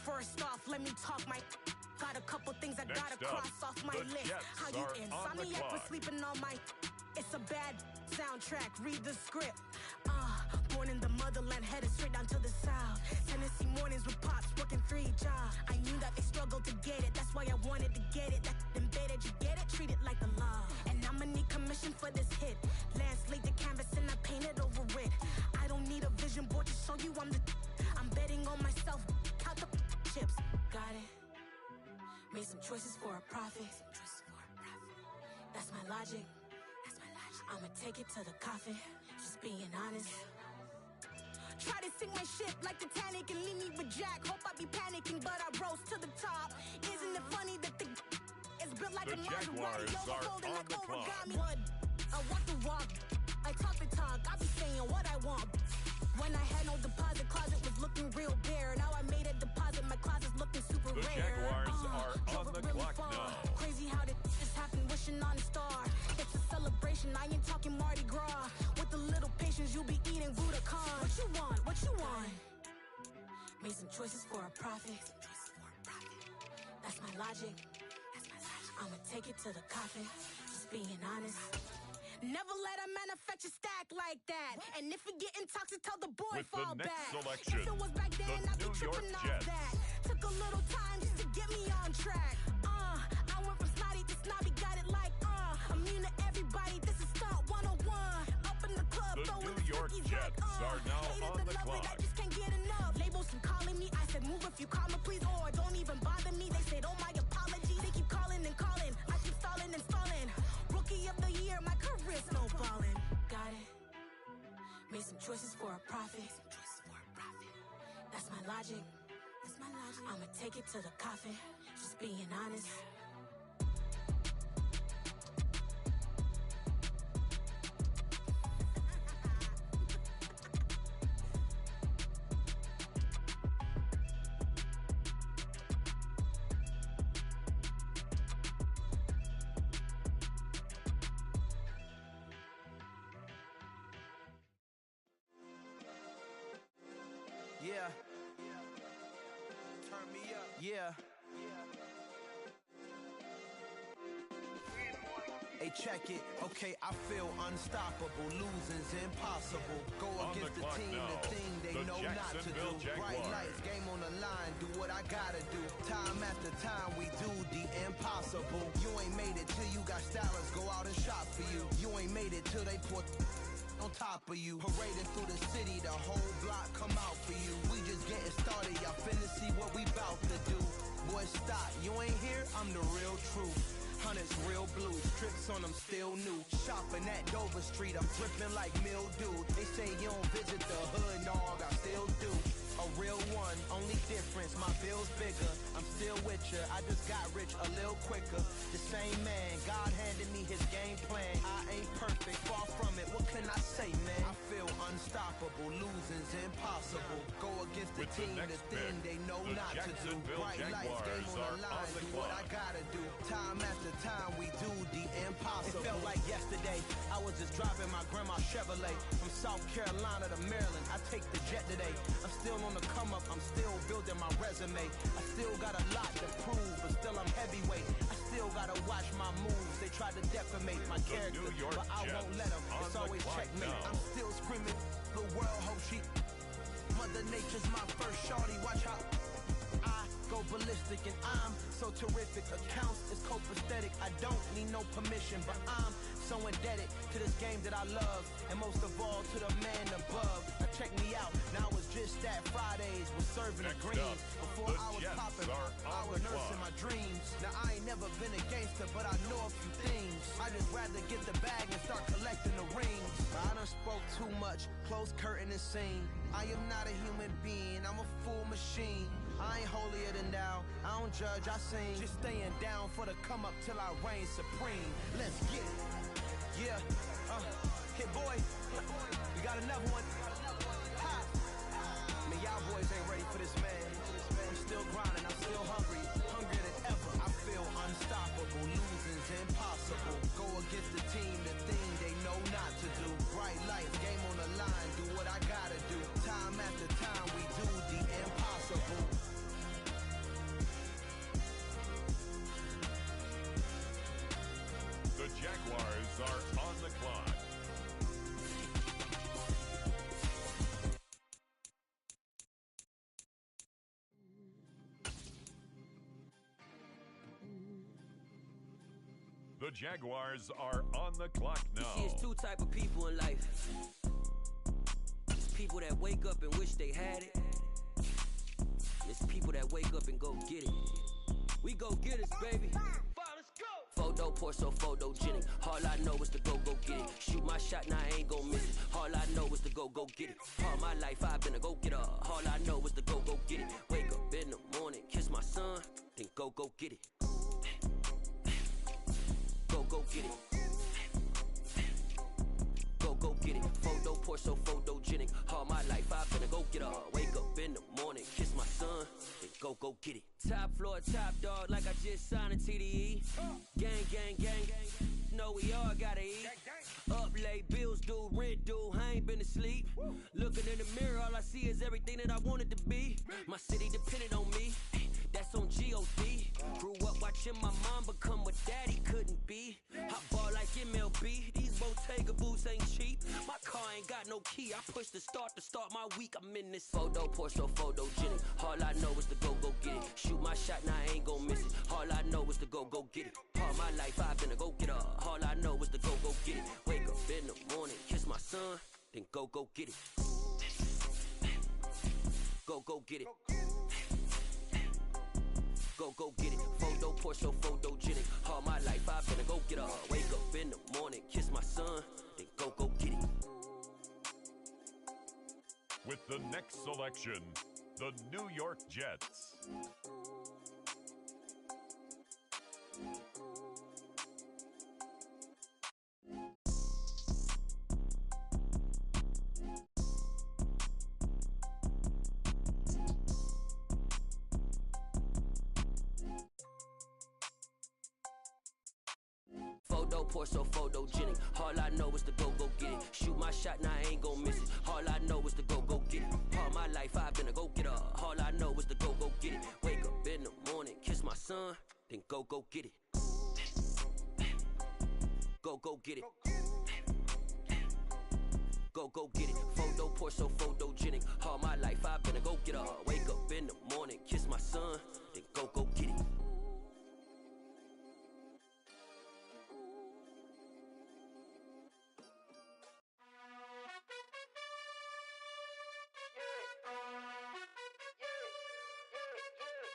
First off, let me talk my. Got a couple things I Next gotta up, cross off my the list. Jets How you are on the insomniac for clock. sleeping on my. It's a bad soundtrack. Read the script. Born in the motherland, headed straight down to the south. Tennessee mornings with pops, working 3 jobs. I knew that they struggled to get it. That's why I wanted to get it. That embedded, you get it? Treat it like the law. And I'ma need commission for this hit. Lance laid the canvas and I painted over it. I don't need a vision board to show you I'm the. I'm betting on myself. Count the chips. Got it. Made some choices for a profit. That's my logic. I'ma take it to the coffin. Just being honest. Try to sink my ship like Titanic and leave me with Jack. Hope I be panicking, but I rose to the top. Isn't it funny that the is built like The a Maserati, Jaguars are overfolding on like the clock. origami? What? I walk the walk. I talk the talk. I be saying what I want. When I had no deposit, closet was looking real bare. Now I made a deposit, my closet's looking super The rare. Jaguars are drove on it the really clock far. now. Crazy how this just happened, wishing on a star. It's a celebration, I ain't talking Mardi Gras. With a little patience, you'll be eating Budokan. What you want? What you want? Made some choices for a profit. That's my logic. I'ma take it to the coffin. Just being honest. Never let a manufacture stack like that. And if it getting toxic, tell the boy With fall the next back. selection, If it was back then, the I'd be New York tripping off Jets. that. Took a little time just to get me on track. I went from snotty to snobby, got it like immune to everybody. This is Stunt 101. Up in the club, The throwing New York cookies Jets like, are now hated on the the lovely, clock. I just can't get enough. Labels keep calling me, I said move if you call me please, or don't even bother me. They said oh my apologies. They keep calling and calling, I keep stalling and stalling. Rookie of the year, my career snowballing. Got it. Made some choices for a profit. That's my logic. I'ma take it to the coffin. Just being honest. Yeah. Turn me up. Yeah. Hey, check it. Okay, I feel unstoppable. Losing's impossible. Go On against the the clock team, now, the thing they the know not to do. Jacksonville Bright Jaguars. lights, game on the line. Do what I gotta do. Time after time, we do the impossible. You ain't made it till you got stylers go out and shop for you. You ain't made it till they put on top of you. Parading through the city, the whole block come out for you. We just getting started, y'all finna see what we bout to do. Boy, stop, you ain't here, I'm the real truth. Hunters real blue, strips on them still new. Shopping at Dover Street, I'm dripping like mildew. They say you don't visit the hood, dog, I still do. A real one, only difference, my bill's bigger. I'm still with ya, I just got rich a little quicker. The same man, God handed me his game plan. I ain't perfect, far from it, what can I say, man? I feel unstoppable, losing's impossible. Go against the With the team, the next thing pick, they know the not to do. Jacksonville Bright lights, game Jaguars on are the line, on the do what I clock. gotta do. Time after time, we do the impossible. It felt like yesterday, I was just driving my grandma's Chevrolet. From South Carolina to Maryland, I take the jet today. I'm still on the come up, I'm still building my resume. I still got a lot to prove, but still I'm heavyweight. I still gotta watch my moves, they try to defamate my character, New York but I won't let them, Jets it's on the always clock checkmate. now. I'm still screaming, the world hope she Mother Nature's my first shorty, watch how I go ballistic and I'm so terrific. Accounts is copacetic, I don't need no permission, but I'm so indebted to this game that I love, and most of all to the man above. Now check me out, now it's just that Fridays with serving the Next green. up, Before the I was Jets popping, are I on was the nursing clock. my dreams. Now I ain't never been a gangster, but I know a few things. I just rather get the bag and start collecting the rings. I done spoke too much, close curtain and scene. I am not a human being, I'm a full machine. I ain't holier than thou, I don't judge, I sing. Just staying down for the come up till I reign supreme. Let's get it. Yeah, hit boy, we got another one. Ha. Man, y'all boys ain't ready for this, man. I'm still grinding, I'm still hungry, hungrier than ever. I feel unstoppable, losing's impossible. Go against the team, the thing they know not to do. Bright lights, game on the line, do what I gotta do. Time after time, we do the impossible. The Jaguars are on the clock. The Jaguars are on the clock now. You see, it's two type of people in life. It's people that wake up and wish they had it. It's people that wake up and go get it. We go get it, baby. Photo pour so photogenic. All I know is to go get it. Shoot my shot, now I ain't gon' miss it. All I know is to go get it. All my life I've been a go-getter. All I know is to go get it. Wake up in the morning, kiss my son, then go get it. Go get it. Go get it. Photo pour so photogenic. All my life I've been a go-getter. Wake up in the morning, kiss my son, then go get it. Top floor, top dog, like I just signed a TDE. Gang. Know we all gotta eat. Up late, bills due, rent due, I ain't been asleep. Looking in the mirror, all I see is everything that I wanted to be. My city depended on me, that's on G.O.D. Grew up watching my mom become what daddy couldn't be. I ball like MLB, these Bottega boots ain't cheap. My car ain't got no key, I push the start to start my week. I'm in this photo, pour so photogenic. All I know is to go get it. Shoot my shot, now I ain't gon' miss it. All I know is to go get it. All my life I've been a go-getter. All I know is to go get it. Wake up in the morning, kiss my son, then go get it. Go get it. Go get it. Photo pour so photogenic. All my life I've been a go-getter. Wake up in the morning, kiss my son, then go get it. With the next selection, the New York Jets. Photo pour so photogenic. All I know is to go get it. Shoot my shot, now I ain't gon' miss it. All I know is to go get it. All my life I've been a go-getter. All I know is to go get it. Wake up in the morning, kiss my son, then go get it. Go get it. Go get it. Photo pour so photogenic. All my life I've been a go-getter. Wake up in the morning, kiss my son, then go get it.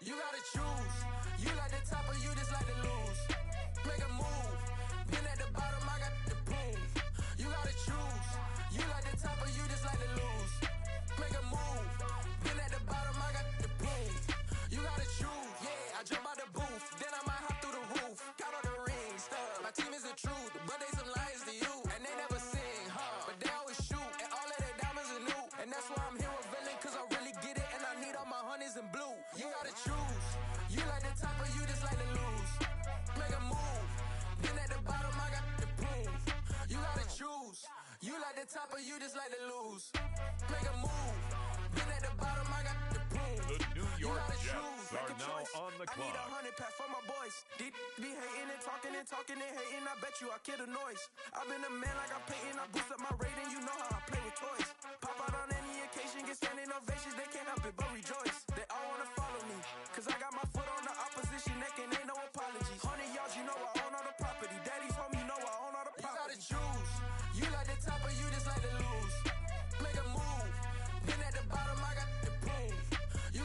You gotta choose. You like the top or you just like to lose. Make a move. Been at the bottom, I got the proof. You gotta choose. You like the top or you just like to lose. Make a move. Been at the bottom, I got the proof. You gotta choose. Yeah, I jump out the booth, then I might hop through the roof. Count all the rings, my team is the truth, but they some liars to you. And they never sing, but they always shoot. And all of their diamonds are new. And that's why I'm here with villain, cause I really get it. And I need all my honeys in blue. You gotta choose. You like the top or you just like to lose. Make a move. Been at the bottom, I got the proof. You gotta choose. You like the top or you just like to lose. Make a move. Been at the bottom, I got the proof. The New York Jets choose. are now on the I need clock. 100 pack for my boys. Deep be hating and talking and hating. I bet you I kill the noise. I've been a man like I'm Peyton. I boost up my rating. You know how I play with toys. Pop out on any occasion, get standing ovations. They can't help it but rejoice. They all wanna follow me, cause I got my foot on the opposition neck and ain't no apologies. 100 yards, you know I own all the property. Daddy's home, you know I own all the property. You gotta choose. You like the top or you just like to lose. Make a move. Been at the bottom, I got the proof. You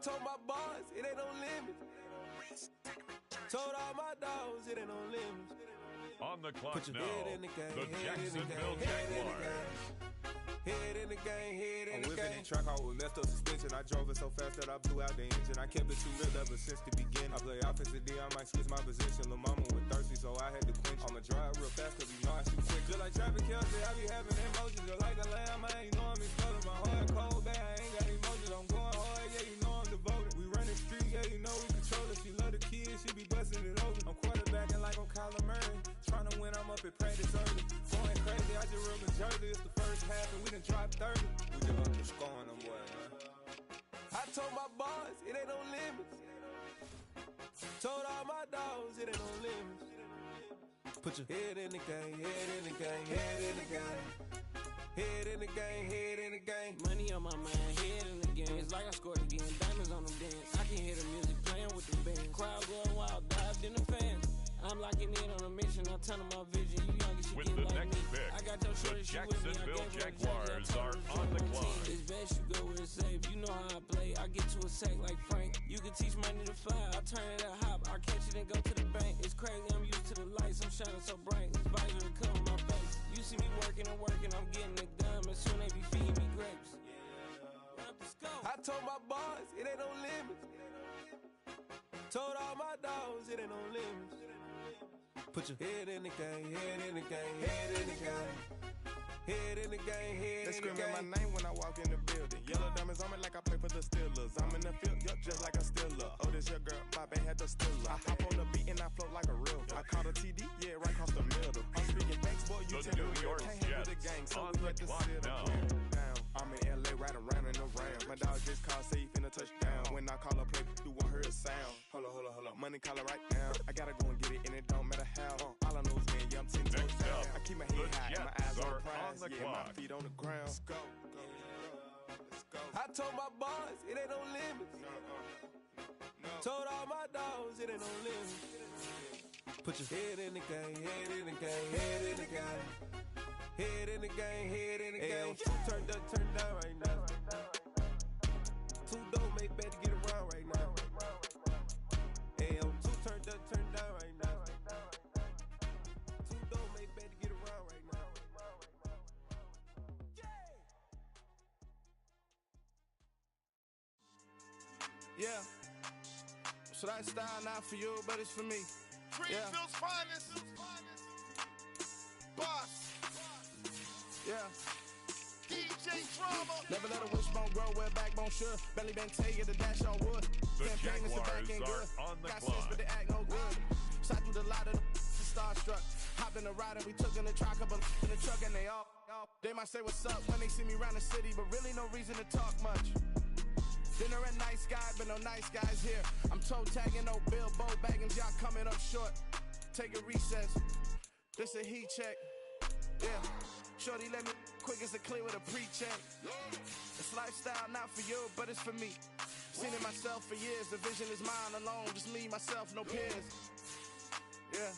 told my boys, it ain't no limits. Told all my dogs, it ain't no limits. On the clock Put your now, head in the game, the head in the Jacksonville game, head in the Jaguars. Head in the game, head in I'm the whipping game. the track out with messed up suspension. I drove it so fast that I blew out the engine. I kept it too real ever since the beginning. I play offensive D, I might switch my position. Lil' mama was thirsty, so I had to quench. I'ma drive real fast cause you know I shoot quick. Just like Travis Kelce, I be having emotions. Just like a lamb, I ain't know I'm exploding. My heart cold, bad, I ain't got emotions. I'm going hard, yeah, you know I'm devoted. We run the street, yeah, you know we control it. She love the kids, she be busting it open. I'm quarterbacking like I'm Kyler Murray. Trying to win, I'm up at practice early. Going crazy, I just rub a jersey. It's the first half and we done dropped 30. We just up to scoring them, boy, man. I told my boys, it ain't no limits. Told all my dogs, it ain't no limits. Put your head in the game, head in the game, head in the game. Head in the game, head in the game. Money on my mind, head in the game. It's like I scored again, diamonds on them dance. I can hear the music playing with the band. Crowd going wild, dived in the fans. I'm locking in on a mission, I'm turning my vision. You young, she With get the like next me. pick, I got your shorty, the she with me. Jacksonville Jaguars are on the clock. It's best you go where it's safe. You know how I play. I get to a sack like Frank. You can teach money to fly. I turn it a hop. I catch it and go to the bank. It's crazy, I'm used to the lights. I'm shining so bright. This visor will cover my face. You see me working and working. I'm getting it done. And soon they be feeding me grapes. I told my boys, it ain't no limits. Told all my dogs, it ain't no limits. Put your head in the game, head in the game, head in the game. Head in the game, head They in the screaming my game. name when I walk in the building. Yellow diamonds on me like I play for the Steelers. I'm in the field, yup, just like a Steeler. Oh, this your girl, my band had the Steeler. I hop on the beat and I float like a real. I caught a TD, yeah, right across the middle. I'm speaking banks, boy, you The tell New me York can't handle the Jets gang, so on we the had to clock sit now. down. I'm in LA, riding around in the Rams. My dog just called, say he finna touchdown. When I call a play, you won't hear a sound. Hold up, money caller right now. I gotta go and get it, and it don't matter how. All I know is when, yeah, I'm 10 toes down. I keep my head high and my eyes on the prize. Yeah, my feet on the ground. Let's go. I told my boys, it ain't no limits. Told all my dogs, it ain't no limits. Put your head in the game, head in the game, head in the game. Head in the game, head in the game. Turned up, turned down right now. Too dope, make bet to get around right now. Hey, I'm too turned up, turned down right now. Too dope, make bet to get around right now. Yeah. So that style not for you, but it's for me. Greenfield's finest. Boss. Yeah. DJ Drama. Never let a wishbone grow where a backbone should. Belly been taken to dash on wood. The Campaign is the back end Jaguars good. are on the Got clock. sense, but they act no good. Shot through the lot of the starstruck. Hop in the ride and we took in the truck, up in the truck and they all. They might say what's up when they see me around the city, but really no reason to talk much. Dinner at nice guy, but no nice guys here. I'm toe tagging, no Bilbo bagging, y'all coming up short. Take a recess. This a heat check. Yeah. Shorty let me quick as a clear with a pre-check. This lifestyle not for you, but it's for me. Seen it myself for years. The vision is mine alone. Just me, myself, no peers. Yeah.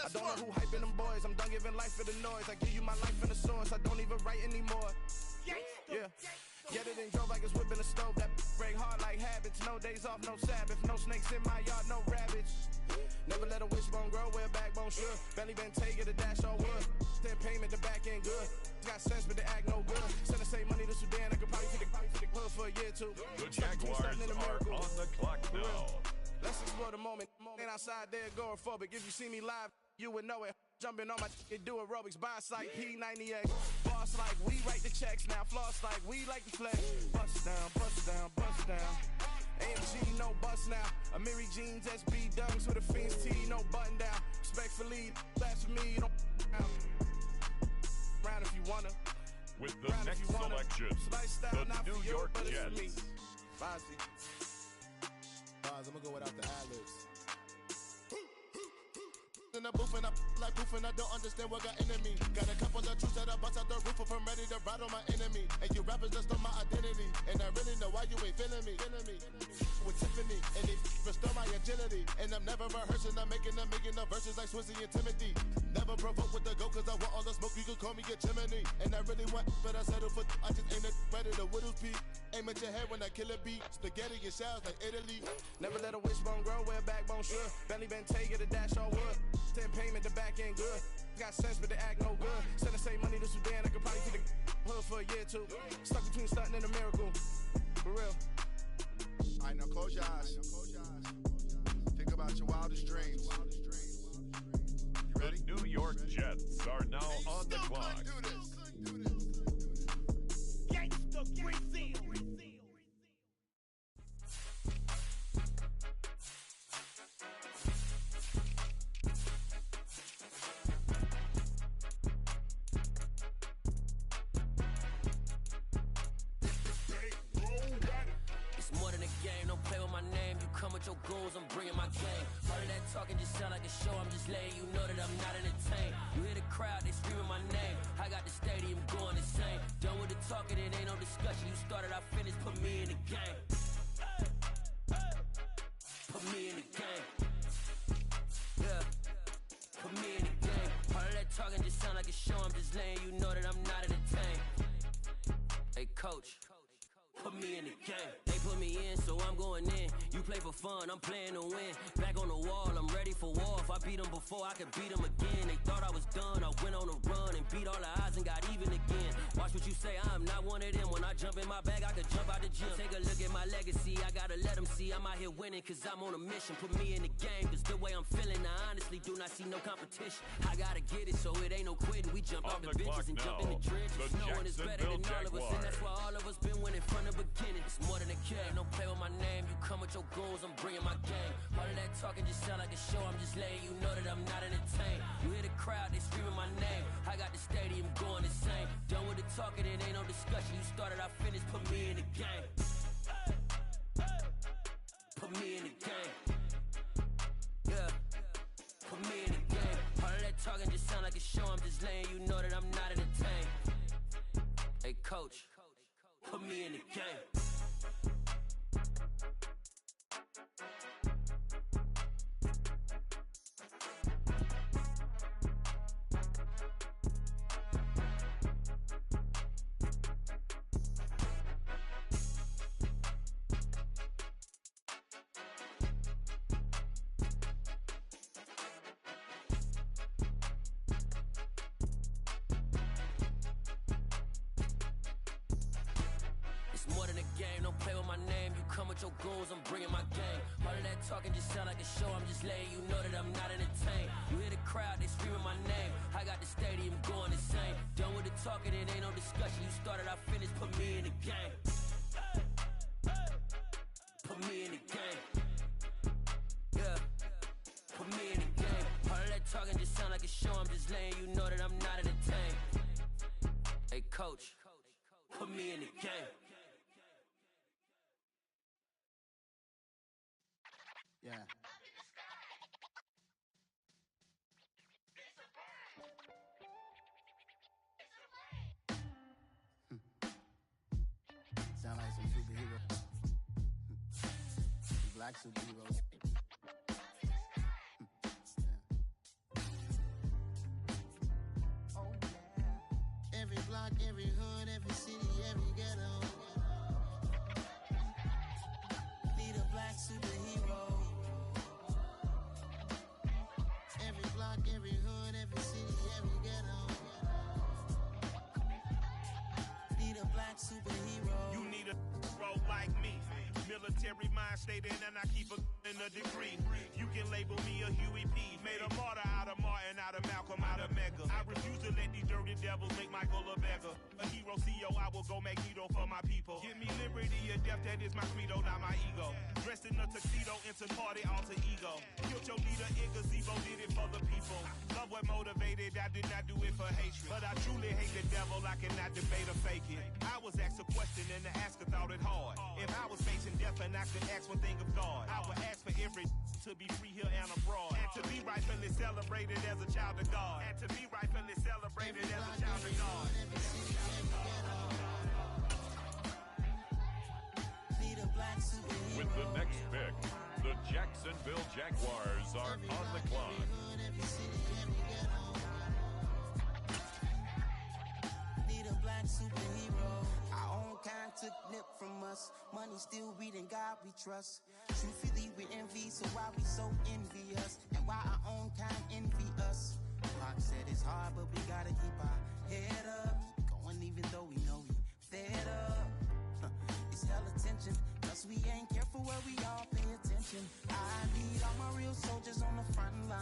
I don't know who hyping them boys. I'm done giving life for the noise. I give you my life in the source. I don't even write anymore. Yeah. Get it and drove like it's whipping a stove. That break hard like habits. No days off, no Sabbath. No snakes in my yard, no rabbits. Never let a wishbone grow where a backbone should. Belly been taken to dash on wood. Then payment, the back end good. Got sense, but they act no good. Send the same money to Sudan. I could probably fit the hood for a year or two. The Jaguars are on the clock now. Let's explore the moment. Ain't outside there agoraphobic. If you see me live, you would know it. Jumping on my do aerobics, boss like P90X. Boss like we write the checks now. Floss like we like the flex. Bust down, bust down, bust down. AMG, no bust now. Amiri jeans, SB dunks with a Fiends T, no button down. Respectfully, that's for me, you don't round if you wanna. With the next selection, the New York Jets. Bossy. I'm gonna go without the ad-libs. In the booth and I like proof and I don't understand what got enemy. Got a couple of truths that I bust out the roof if I'm ready to ride on my enemy. And you rappers just stole my identity. And I really know why you ain't feeling me. With Tiffany and they restore my agility. And I'm never rehearsing, I'm making the verses like Swizzy and Timothy. Never provoke with the go, cause I want all the smoke, you can call me a chimney. And I really want, but I settle for, I just ain't ready to whittle peak. Aim at your head when I kill a beat. Spaghetti and shells like Italy. Never let a wishbone grow where a backbone should. Belly Bentay, get a dash on wood. 10 payment, the back end good. Got sense, but they act no good. Send the same money to Sudan, I could probably see the hood for a year or two. Stuck between stunting and a miracle. For real. Alright, now close your eyes. Think about your wildest dreams. You ready? The New York Jets are now on the clock. Gangsta Brazil. Your goals, I'm bringing my game. All of that talking just sound like a show. I'm just letting you know that I'm not entertained. You hear the crowd, they screaming my name. I got the stadium going insane. Done with the talking, it ain't no discussion. You started, I finished, put me in the game. Put me in the game. Yeah, put me in the game. All of that talking just sound like a show. I'm just letting you know that I'm not entertained. Hey, coach, put me in the game. They put me in, so I'm going in. You play for fun, I'm playing to win. Back on the wall, I'm ready for war. If I beat them before, I could beat them again. They thought I was done, I went on a run and beat all the odds and got even again. Watch what you say, I'm not one of them. When I jump in my bag, I could jump out the gym. Take a look at my legacy, I gotta let them see I'm out here winning, cause I'm on a mission. Put me in the game, cause the way I'm feeling, I honestly do not see no competition. I gotta get it, so it ain't no quitting. We jump off the benches and jump in the trenches. No one is better than all of us, and that's why all of us been winning from the beginning. It's more than a game, don't play with my name. You come with your goals, I'm bringing my game. All of that talking just sound like a show. I'm just letting you know that I'm not entertained. You hear the crowd, they screaming my name. I got the stadium going insane. Done with the talking, it ain't no discussion. You started, I finished, put me in the game. Put me in the game. Yeah, put me in the game. All of that talking just sound like a show. I'm just letting you know that I'm not entertained. Hey, coach, put me in the game. Your goals, I'm bringing my game. All of that talking just sound like a show. I'm just letting you know that I'm not entertained. You hear the crowd, they screaming my name. I got the stadium going insane. Done with the talking, it ain't no discussion. You started, I finished, put me in the game. Put me in the game. Yeah, put me in the game. All of that talking just sound like a show. I'm just letting you know that I'm not entertained. Hey, coach, put me in the game. Yeah. Sound like some superheroes. Black superheroes. Oh yeah. Every block, every hood, every city, every ghetto. Need a black superhero. Every block, every hood, every city, every ghetto. Need a black superhero. You need a hero like me. Military mind stated, and I keep a in a degree. You can label me a Huey P. Made a martyr out of Martin, out of Malcolm, out of Mega. I refuse to let these dirty devils make Michael a beggar. A hero CEO, I will go Magneto for my people. Give me liberty or death, that is my credo, not my ego. Dressed in a tuxedo, into party, alter ego. Killed your leader, Igazebo, did it for the people. Love what motivated, I did not do it for hatred. But I truly hate the devil, I cannot debate or fake it. I was asked a question and the asker thought it hard. If I was facing death and I could ask one thing of God, I would ask for every to be free here and abroad. And to be rightfully celebrated as a child of God. And to be rightfully celebrated as a child of God. With the next pick, the Jacksonville Jaguars are on the clock. Need a black superhero. Our own kind took nip from us. Money still reading God we trust. Truthfully we envy, so why we so envious? And why our own kind envy us? Pac said it's hard, but we gotta keep our head up. Going even though we know we fed up. It's hell attention, cause we ain't careful where we all pay attention. I need all my real soldiers on the front line.